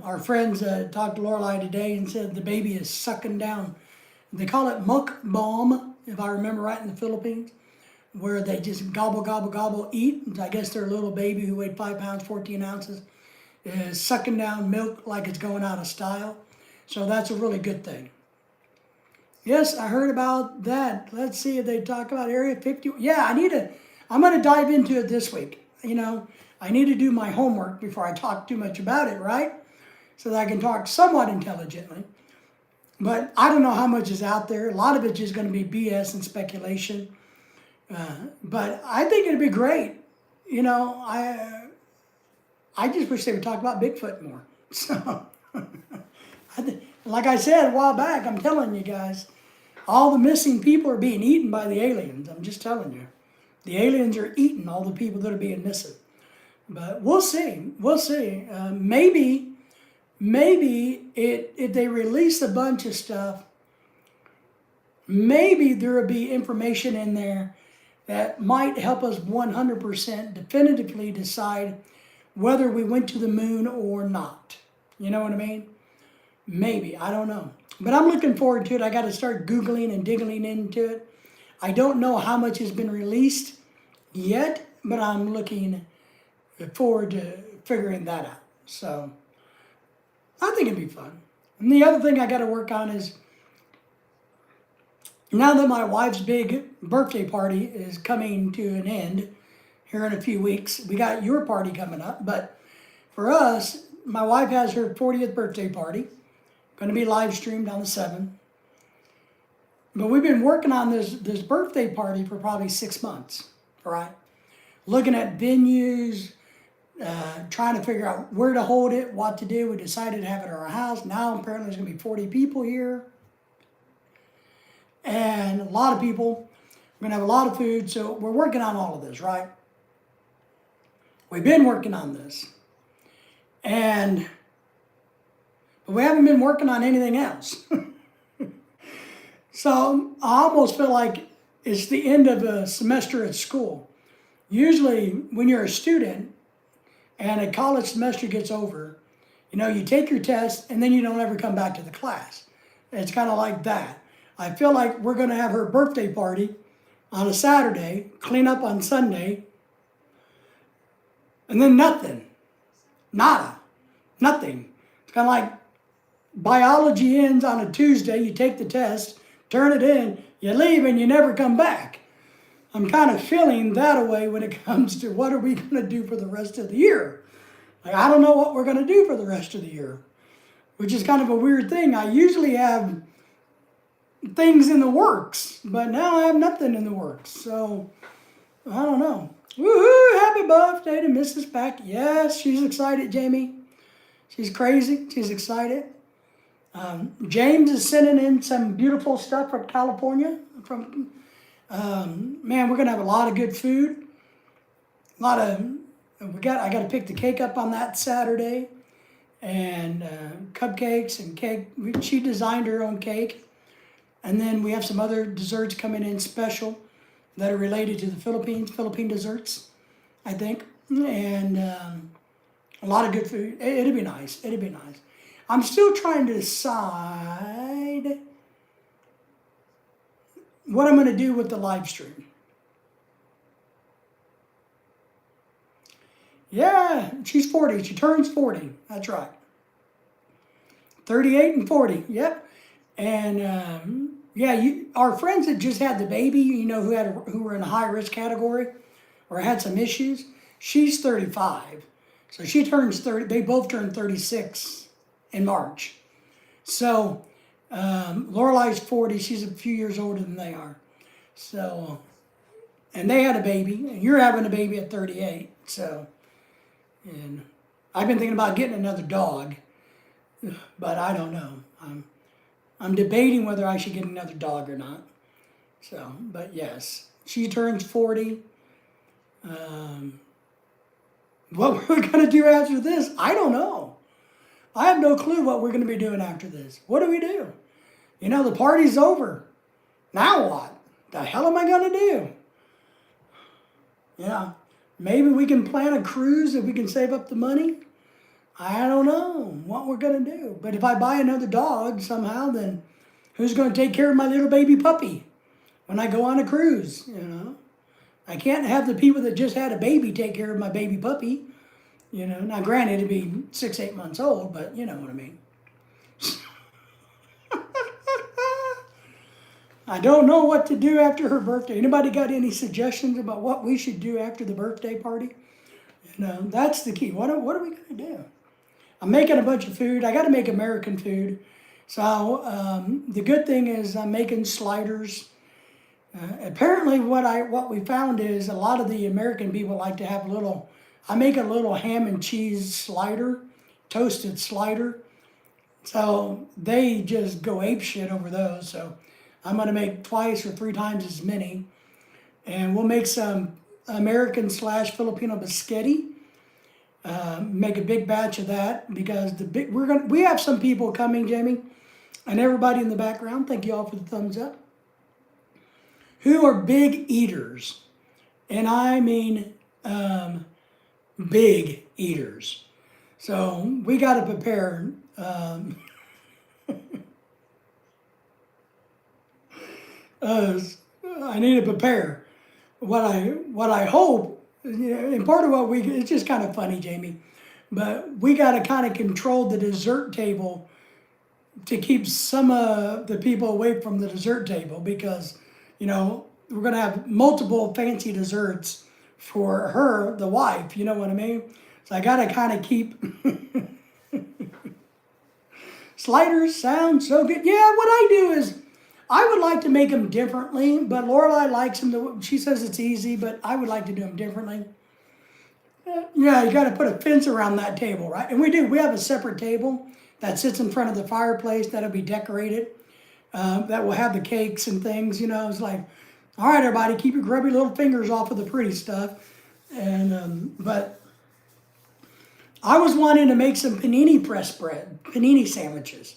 A: Our friends talked to Lorelai today and said the baby is sucking down. They call it mukbang, if I remember right, in the Philippines, where they just gobble, gobble, gobble, eat. I guess their little baby who weighed 5 pounds, 14 ounces, is sucking down milk like it's going out of style. So that's a really good thing. Yes, I heard about that. Let's see if they talk about Area 50. Yeah, I'm going to dive into it this week. I need to do my homework before I talk too much about it, right? So that I can talk somewhat intelligently. But I don't know how much is out there. A lot of it's just going to be BS and speculation. But I think it'd be great. I just wish they would talk about Bigfoot more. So, like I said a while back, I'm telling you guys, all the missing people are being eaten by the aliens. I'm just telling you. The aliens are eating all the people that are being missing. But we'll see. We'll see. Maybe if they release a bunch of stuff, maybe there will be information in there that might help us 100% definitively decide whether we went to the moon or not. You know what I mean? Maybe. I don't know. But I'm looking forward to it. I got to start Googling and digging into it. I don't know how much has been released yet, but I'm looking forward to figuring that out. So I think it'd be fun. And the other thing I got to work on is, now that my wife's big birthday party is coming to an end here in a few weeks, we got your party coming up. But for us, my wife has her 40th birthday party, going to be live streamed on the 7th. But we've been working on this birthday party for probably 6 months, right? Looking at venues, trying to figure out where to hold it, what to do. We decided to have it at our house. Now apparently there's going to be 40 people here. And a lot of people. We're going to have a lot of food. So we're working on all of this, right? We've been working on this. And but we haven't been working on anything else. So I almost feel like it's the end of a semester at school. Usually, when you're a student and a college semester gets over, you take your test and then you don't ever come back to the class. It's kind of like that. I feel like we're going to have her birthday party on a Saturday, clean up on Sunday, and then nothing. Nada. Nothing. It's kind of like biology ends on a Tuesday, you take the test, turn it in, you leave, and you never come back. I'm kind of feeling that way when it comes to what are we going to do for the rest of the year. Like, I don't know what we're going to do for the rest of the year, which is kind of a weird thing. I usually have things in the works, but now I have nothing in the works. So, I don't know. Woohoo! Happy birthday to Mrs. Pack. Yes, she's excited, Jamie. She's crazy. She's excited. James is sending in some beautiful stuff from California. Man, we're gonna have a lot of good food. I got to pick the cake up on that Saturday, and cupcakes and cake. She designed her own cake, and then we have some other desserts coming in special that are related to the Philippine desserts, I think, and a lot of good food. It'll be nice. It'll be nice. I'm still trying to decide what I'm going to do with the live stream. Yeah, she's 40. She turns 40. That's right. 38 and 40. Yep. And our friends that just had the baby, who were in a high risk category or had some issues. She's 35, so she turns 30. They both turn 36 in March. So Lorelai's 40. She's a few years older than they are. So, and they had a baby, and you're having a baby at 38. So, and I've been thinking about getting another dog, but I don't know. I'm debating whether I should get another dog or not. So, but yes, she turns 40. What we're going to do after this, I don't know. I have no clue what we're going to be doing after this. What do we do? The party's over. Now what? The hell am I going to do? Maybe we can plan a cruise if we can save up the money. I don't know what we're going to do. But if I buy another dog somehow, then who's going to take care of my little baby puppy when I go on a cruise, I can't have the people that just had a baby take care of my baby puppy. Now granted it'd be 6-8 months old, but you know what I mean. I don't know what to do after her birthday. Anybody got any suggestions about what we should do after the birthday party? That's the key. What are we going to do? I'm making a bunch of food. I got to make American food. So the good thing is I'm making sliders. Apparently what we found is a lot of the American people like to have I make a little ham and cheese slider, toasted slider. So they just go apeshit over those. So I'm going to make 2 or 3 times as many. And we'll make some American/Filipino biscotti. Make a big batch of that because we have some people coming, Jamie, and everybody in the background. Thank you all for the thumbs up. Who are big eaters, and I mean big eaters. So we got to prepare. I need to prepare. What I hope, and part of it's just kind of funny, Jamie, but we got to kind of control the dessert table to keep some of the people away from the dessert table because, we're going to have multiple fancy desserts for her, the wife, you know what I mean? So I got to kind of keep... Sliders sound so good. Yeah, what I do is, I would like to make them differently, but Lorelai likes them. She says it's easy, but I would like to do them differently. Yeah, you got to put a fence around that table, right? And we do. We have a separate table that sits in front of the fireplace that'll be decorated. That will have the cakes and things, It's like, all right, everybody, keep your grubby little fingers off of the pretty stuff. And but I was wanting to make some panini press bread, panini sandwiches.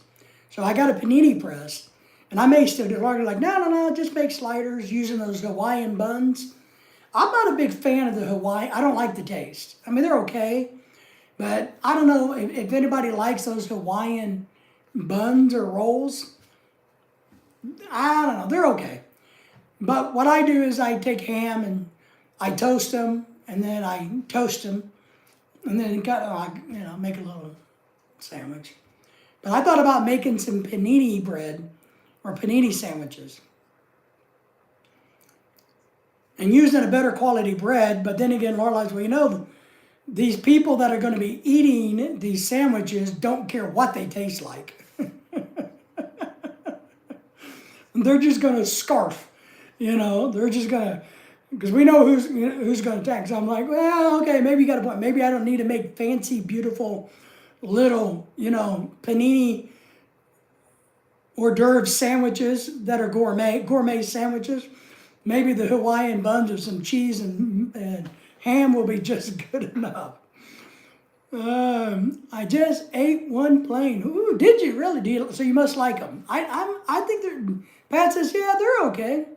A: So I got a panini press, and I may still do it. Like, no, just make sliders using those Hawaiian buns. I'm not a big fan of the Hawaii. I don't like the taste. I mean, they're okay, but I don't know if anybody likes those Hawaiian buns or rolls. I don't know. They're okay. But what I do is I take ham and I toast them, and then I toast them, and then make a little sandwich. But I thought about making some panini bread or panini sandwiches and using a better quality bread. But then again, Lorelai's, well, these people that are going to be eating these sandwiches don't care what they taste like. They're just going to scarf, they're just going to, because we know who's going to attack. So I'm like, well, okay, maybe you got a point. Maybe I don't need to make fancy, beautiful, little, panini hors d'oeuvre sandwiches that are gourmet sandwiches. Maybe the Hawaiian buns with some cheese and ham will be just good enough. I just ate one plain. Ooh, did you really? So you must like them. I think they're. Pat says, yeah, they're okay.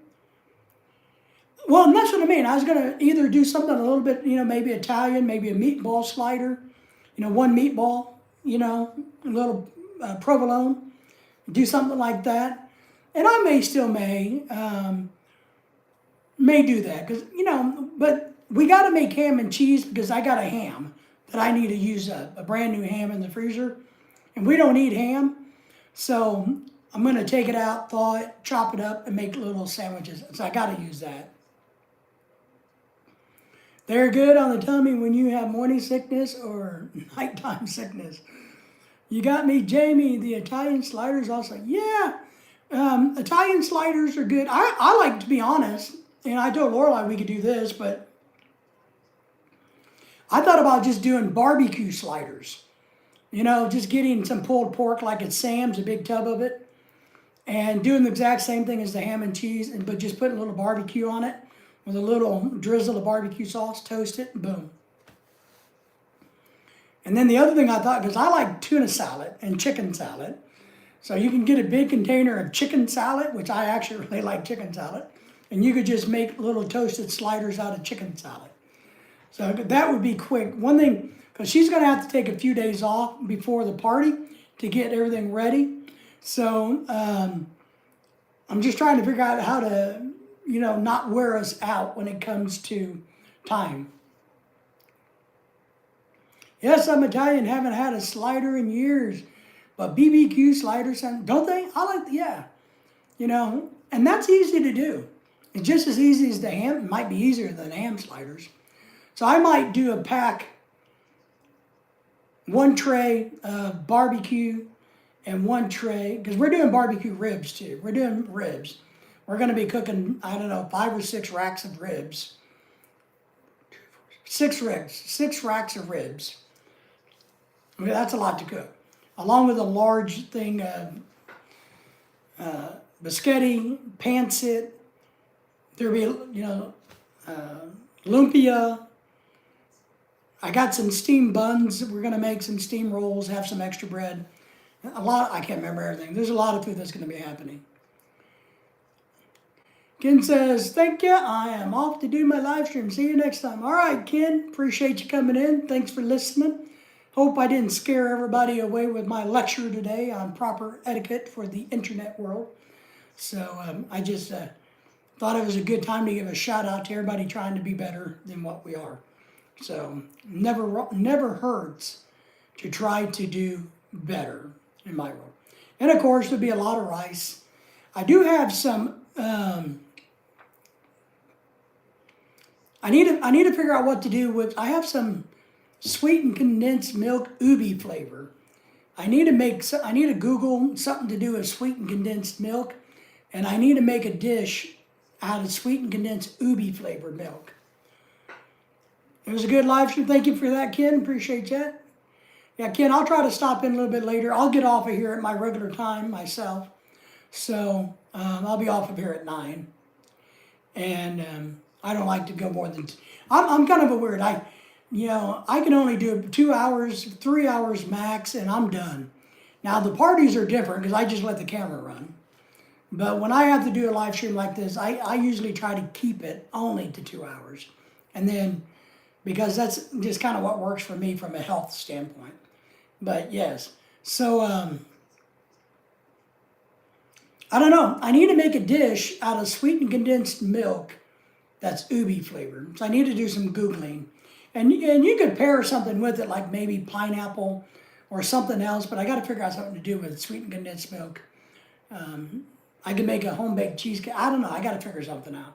A: Well, and that's what I mean. I was gonna either do something a little bit, maybe Italian, maybe a meatball slider, one meatball, a little provolone, do something like that, and I may do that because but we got to make ham and cheese because I got a ham that I need to use a brand new ham in the freezer, and we don't eat ham, so I'm gonna take it out, thaw it, chop it up, and make little sandwiches. So I got to use that. They're good on the tummy when you have morning sickness or nighttime sickness. You got me, Jamie. The Italian sliders also. Yeah, Italian sliders are good. I like, to be honest, and I told Lorelai we could do this, but I thought about just doing barbecue sliders. Just getting some pulled pork like at Sam's, a big tub of it, and doing the exact same thing as the ham and cheese, but just putting a little barbecue on it with a little drizzle of barbecue sauce, toast it, and boom. And then the other thing I thought, because I like tuna salad and chicken salad, so you can get a big container of chicken salad, which I actually really like chicken salad, and you could just make little toasted sliders out of chicken salad. So that would be quick. One thing, because she's going to have to take a few days off before the party to get everything ready. So I'm just trying to figure out how to, not wear us out when it comes to time. Yes, I'm Italian, haven't had a slider in years, but BBQ sliders, don't they? Yeah, and that's easy to do. It's just as easy as the ham. It might be easier than ham sliders. So I might do a pack, one tray of barbecue and one tray, because we're doing barbecue ribs too. We're doing ribs. We're going to be cooking, 5 or 6 racks of ribs. 6 racks of ribs. I mean, that's a lot to cook. Along with a large thing of biscotti, pancit. There'll be, lumpia. I got some steamed buns. We're going to make some steamed rolls, have some extra bread. I can't remember everything. There's a lot of food that's going to be happening. Ken says, thank you. I am off to do my live stream. See you next time. All right, Ken. Appreciate you coming in. Thanks for listening. Hope I didn't scare everybody away with my lecture today on proper etiquette for the internet world. So I just thought it was a good time to give a shout out to everybody trying to be better than what we are. So never hurts to try to do better in my world. And of course, there'll be a lot of rice. I do have some. I need to figure out what to do with. I have some sweetened condensed milk ubi flavor. I need to Google something to do with sweetened condensed milk, and I need to make a dish out of sweetened condensed ubi flavored milk. It was a good live stream. Thank you for that, Ken. Appreciate that. Yeah, Ken, I'll try to stop in a little bit later. I'll get off of here at my regular time myself. So I'll be off of here at 9. And I don't like to go more than... I'm kind of a weird... I can only do 2 hours, 3 hours max, and I'm done. Now the parties are different because I just let the camera run. But when I have to do a live stream like this, I usually try to keep it only to 2 hours. And then, because that's just kind of what works for me from a health standpoint. But yes, so I don't know. I need to make a dish out of sweetened condensed milk that's ubi flavored. So I need to do some Googling. And you could pair something with it, like maybe pineapple or something else, but I got to figure out something to do with sweetened condensed milk. I can make a home-baked cheesecake. I don't know. I got to figure something out.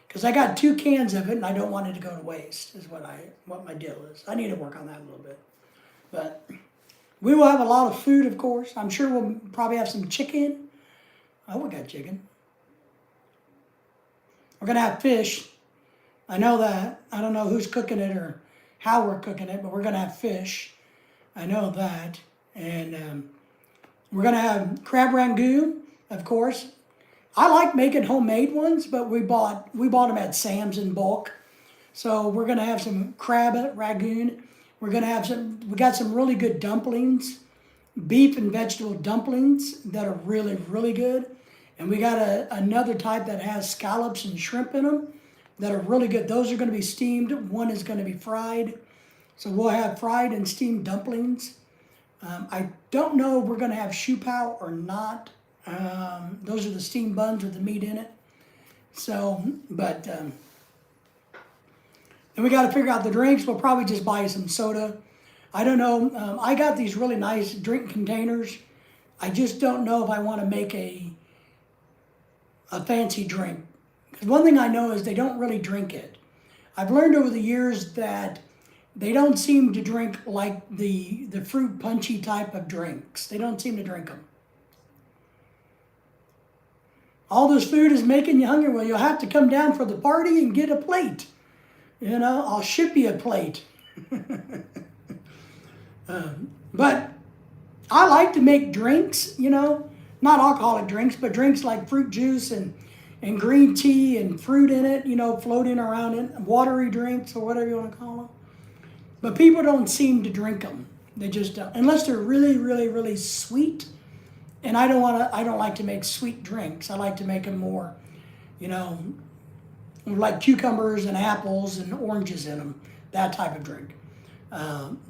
A: Because I got 2 cans of it, and I don't want it to go to waste, is what my deal is. I need to work on that a little bit. But we will have a lot of food, of course. I'm sure we'll probably have some chicken. Oh, we got chicken. We're going to have fish. I know that. I don't know who's cooking it or how we're cooking it, but we're going to have fish. I know that. And we're going to have crab rangoon, of course. I like making homemade ones, but we bought them at Sam's in bulk. So we're going to have some crab rangoon. We're going to have we got some really good dumplings, beef and vegetable dumplings that are really, really good. And we got another type that has scallops and shrimp in them that are really good. Those are going to be steamed. One is going to be fried. So we'll have fried and steamed dumplings. I don't know if we're going to have shoe pow or not. Those are the steamed buns with the meat in it. So, but then we got to figure out the drinks. We'll probably just buy some soda. I don't know. I got these really nice drink containers. I just don't know if I want to make a fancy drink. Because one thing I know is they don't really drink it. I've learned over the years that they don't seem to drink like the fruit punchy type of drinks. They don't seem to drink them. All this food is making you hungry. Well, you'll have to come down for the party and get a plate. I'll ship you a plate. But I like to make drinks, not alcoholic drinks, but drinks like fruit juice and green tea and fruit in it, floating around in watery drinks or whatever you want to call them. But people don't seem to drink them. They just don't, unless they're really, really, really sweet. And I don't like to make sweet drinks. I like to make them more, like cucumbers and apples and oranges in them, that type of drink.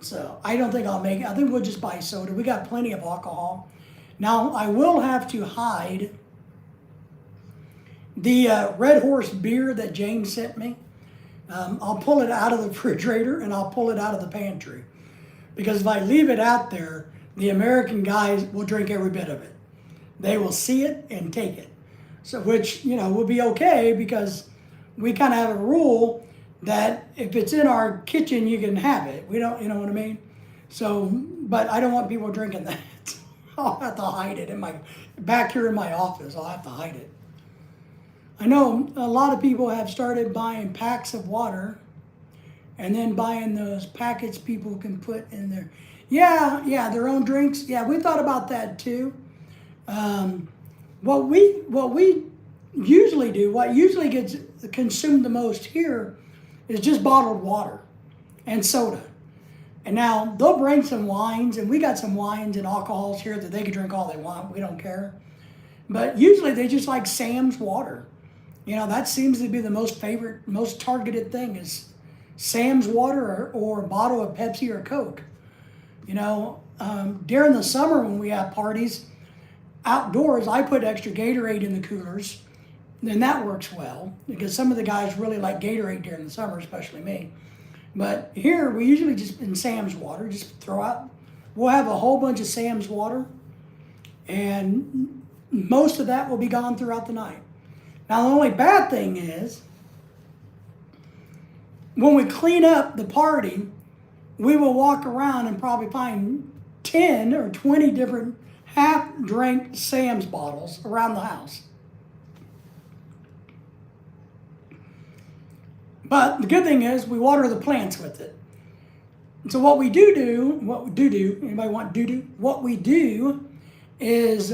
A: So I don't think I think we'll just buy soda. We got plenty of alcohol. Now I will have to hide the Red Horse beer that James sent me. I'll pull it out of the refrigerator and I'll pull it out of the pantry. Because if I leave it out there, the American guys will drink every bit of it. They will see it and take it. So which, will be okay because we kind of have a rule that if it's in our kitchen, you can have it. We don't, you know what I mean? So, but I don't want people drinking that. I'll have to hide it back here in my office. I'll have to hide it. I know a lot of people have started buying packs of water and then buying those packets people can put in their, their own drinks. Yeah, we thought about that too. What we usually do, what usually gets consumed the most here is just bottled water and soda. And now they'll bring some wines, and we got some wines and alcohols here that they can drink all they want. We don't care. But usually they just like Sam's water. That seems to be the most targeted thing is Sam's water or a bottle of Pepsi or Coke. During the summer when we have parties outdoors, I put extra Gatorade in the coolers. And that works well because some of the guys really like Gatorade during the summer, especially me. But here we usually just in Sam's water, just throw out. We'll have a whole bunch of Sam's water and most of that will be gone throughout the night. Now the only bad thing is when we clean up the party, we will walk around and probably find 10 or 20 different half-drank Sam's bottles around the house. But the good thing is we water the plants with it. So what we do, anybody want doo-doo? What we do is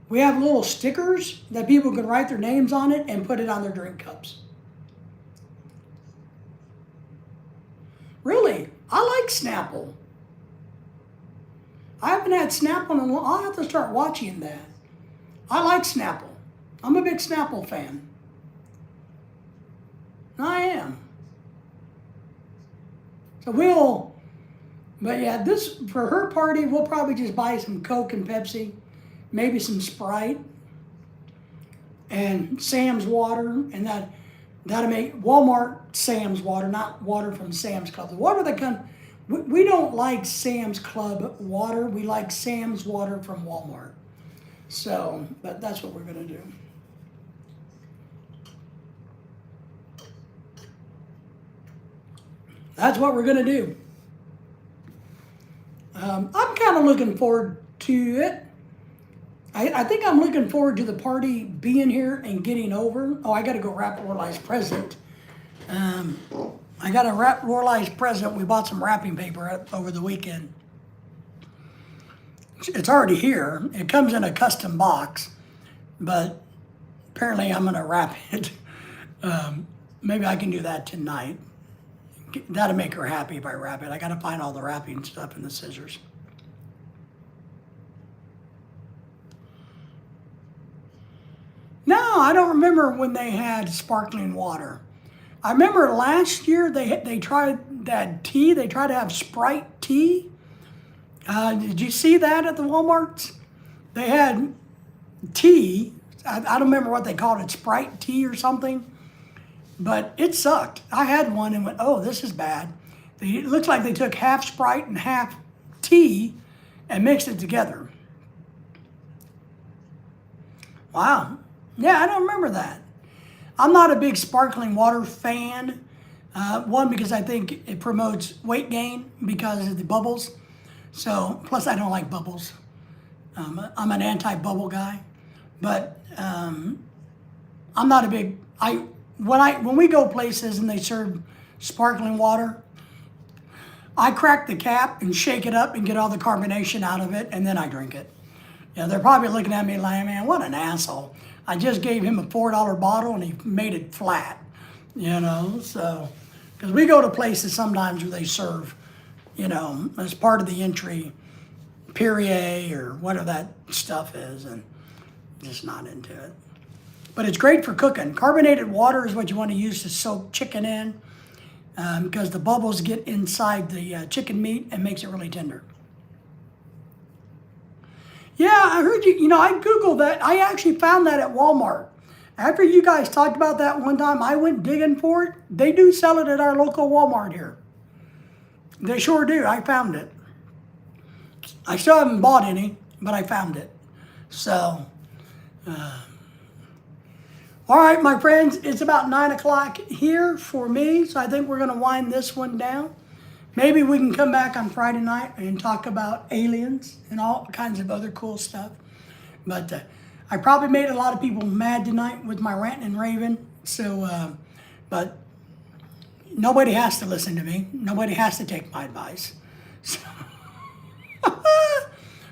A: we have little stickers that people can write their names on it and put it on their drink cups. Really, I like Snapple. I haven't had Snapple in a long. I'll have to start watching that. I like Snapple. I'm a big Snapple fan. I am. So but yeah, this, for her party, we'll probably just buy some Coke and Pepsi, maybe some Sprite, and Sam's water, and that'll make Walmart Sam's water, not water from Sam's Club. The water that comes, we don't like Sam's Club water. We like Sam's water from Walmart. So, but that's what we're gonna do. That's what we're gonna do. I'm kind of looking forward to it. I think I'm looking forward to the party being here and getting over. Oh, I got to go wrap Lorelai's present. I got to wrap Lorelai's present. We bought some wrapping paper over the weekend. It's already here. It comes in a custom box, but apparently I'm going to wrap it. Maybe I can do that tonight. That'll make her happy if I wrap it. I got to find all the wrapping stuff and the scissors. No, I don't remember when they had sparkling water. I remember last year they tried that tea. They tried to have Sprite tea. Did you see that at the Walmarts? They had tea. I don't remember what they called it, Sprite tea or something. But it sucked. I had one and went, oh, this is bad. It looks like they took half Sprite and half tea and mixed it together. Wow. Yeah, I don't remember that. I'm not a big sparkling water fan. One, because I think it promotes weight gain because of the bubbles. So, plus I don't like bubbles. I'm an anti-bubble guy. But I'm not a big, when we go places and they serve sparkling water, I crack the cap and shake it up and get all the carbonation out of it, and then I drink it. You know, they're probably looking at me like, man, what an asshole. I just gave him a $4 bottle and he made it flat, you know, so, because we go to places sometimes where they serve, you know, as part of the entry, Perrier or whatever that stuff is, and just not into it. But it's great for cooking. Carbonated water is what you want to use to soak chicken in, because the bubbles get inside the chicken meat and makes it really tender. Yeah, I heard you, I Googled that. I actually found that at Walmart. After you guys talked about that one time, I went digging for it. They do sell it at our local Walmart here. They sure do. I found it. I still haven't bought any, but I found it. So, all right, my friends, it's about 9 o'clock here for me, so I think we're going to wind this one down. Maybe we can come back on Friday night and talk about aliens and all kinds of other cool stuff. But I probably made a lot of people mad tonight with my ranting and raving. So, but nobody has to listen to me. Nobody has to take my advice. So,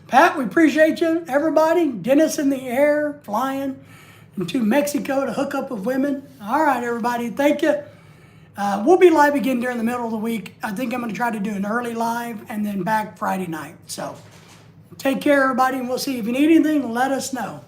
A: Pat, we appreciate you, everybody. Dennis in the air, flying to Mexico to hook up with women. All right, everybody, thank you. We'll be live again during the middle of the week. I think I'm going to try to do an early live and then back Friday night. So take care, everybody, and we'll see. If you need anything, let us know.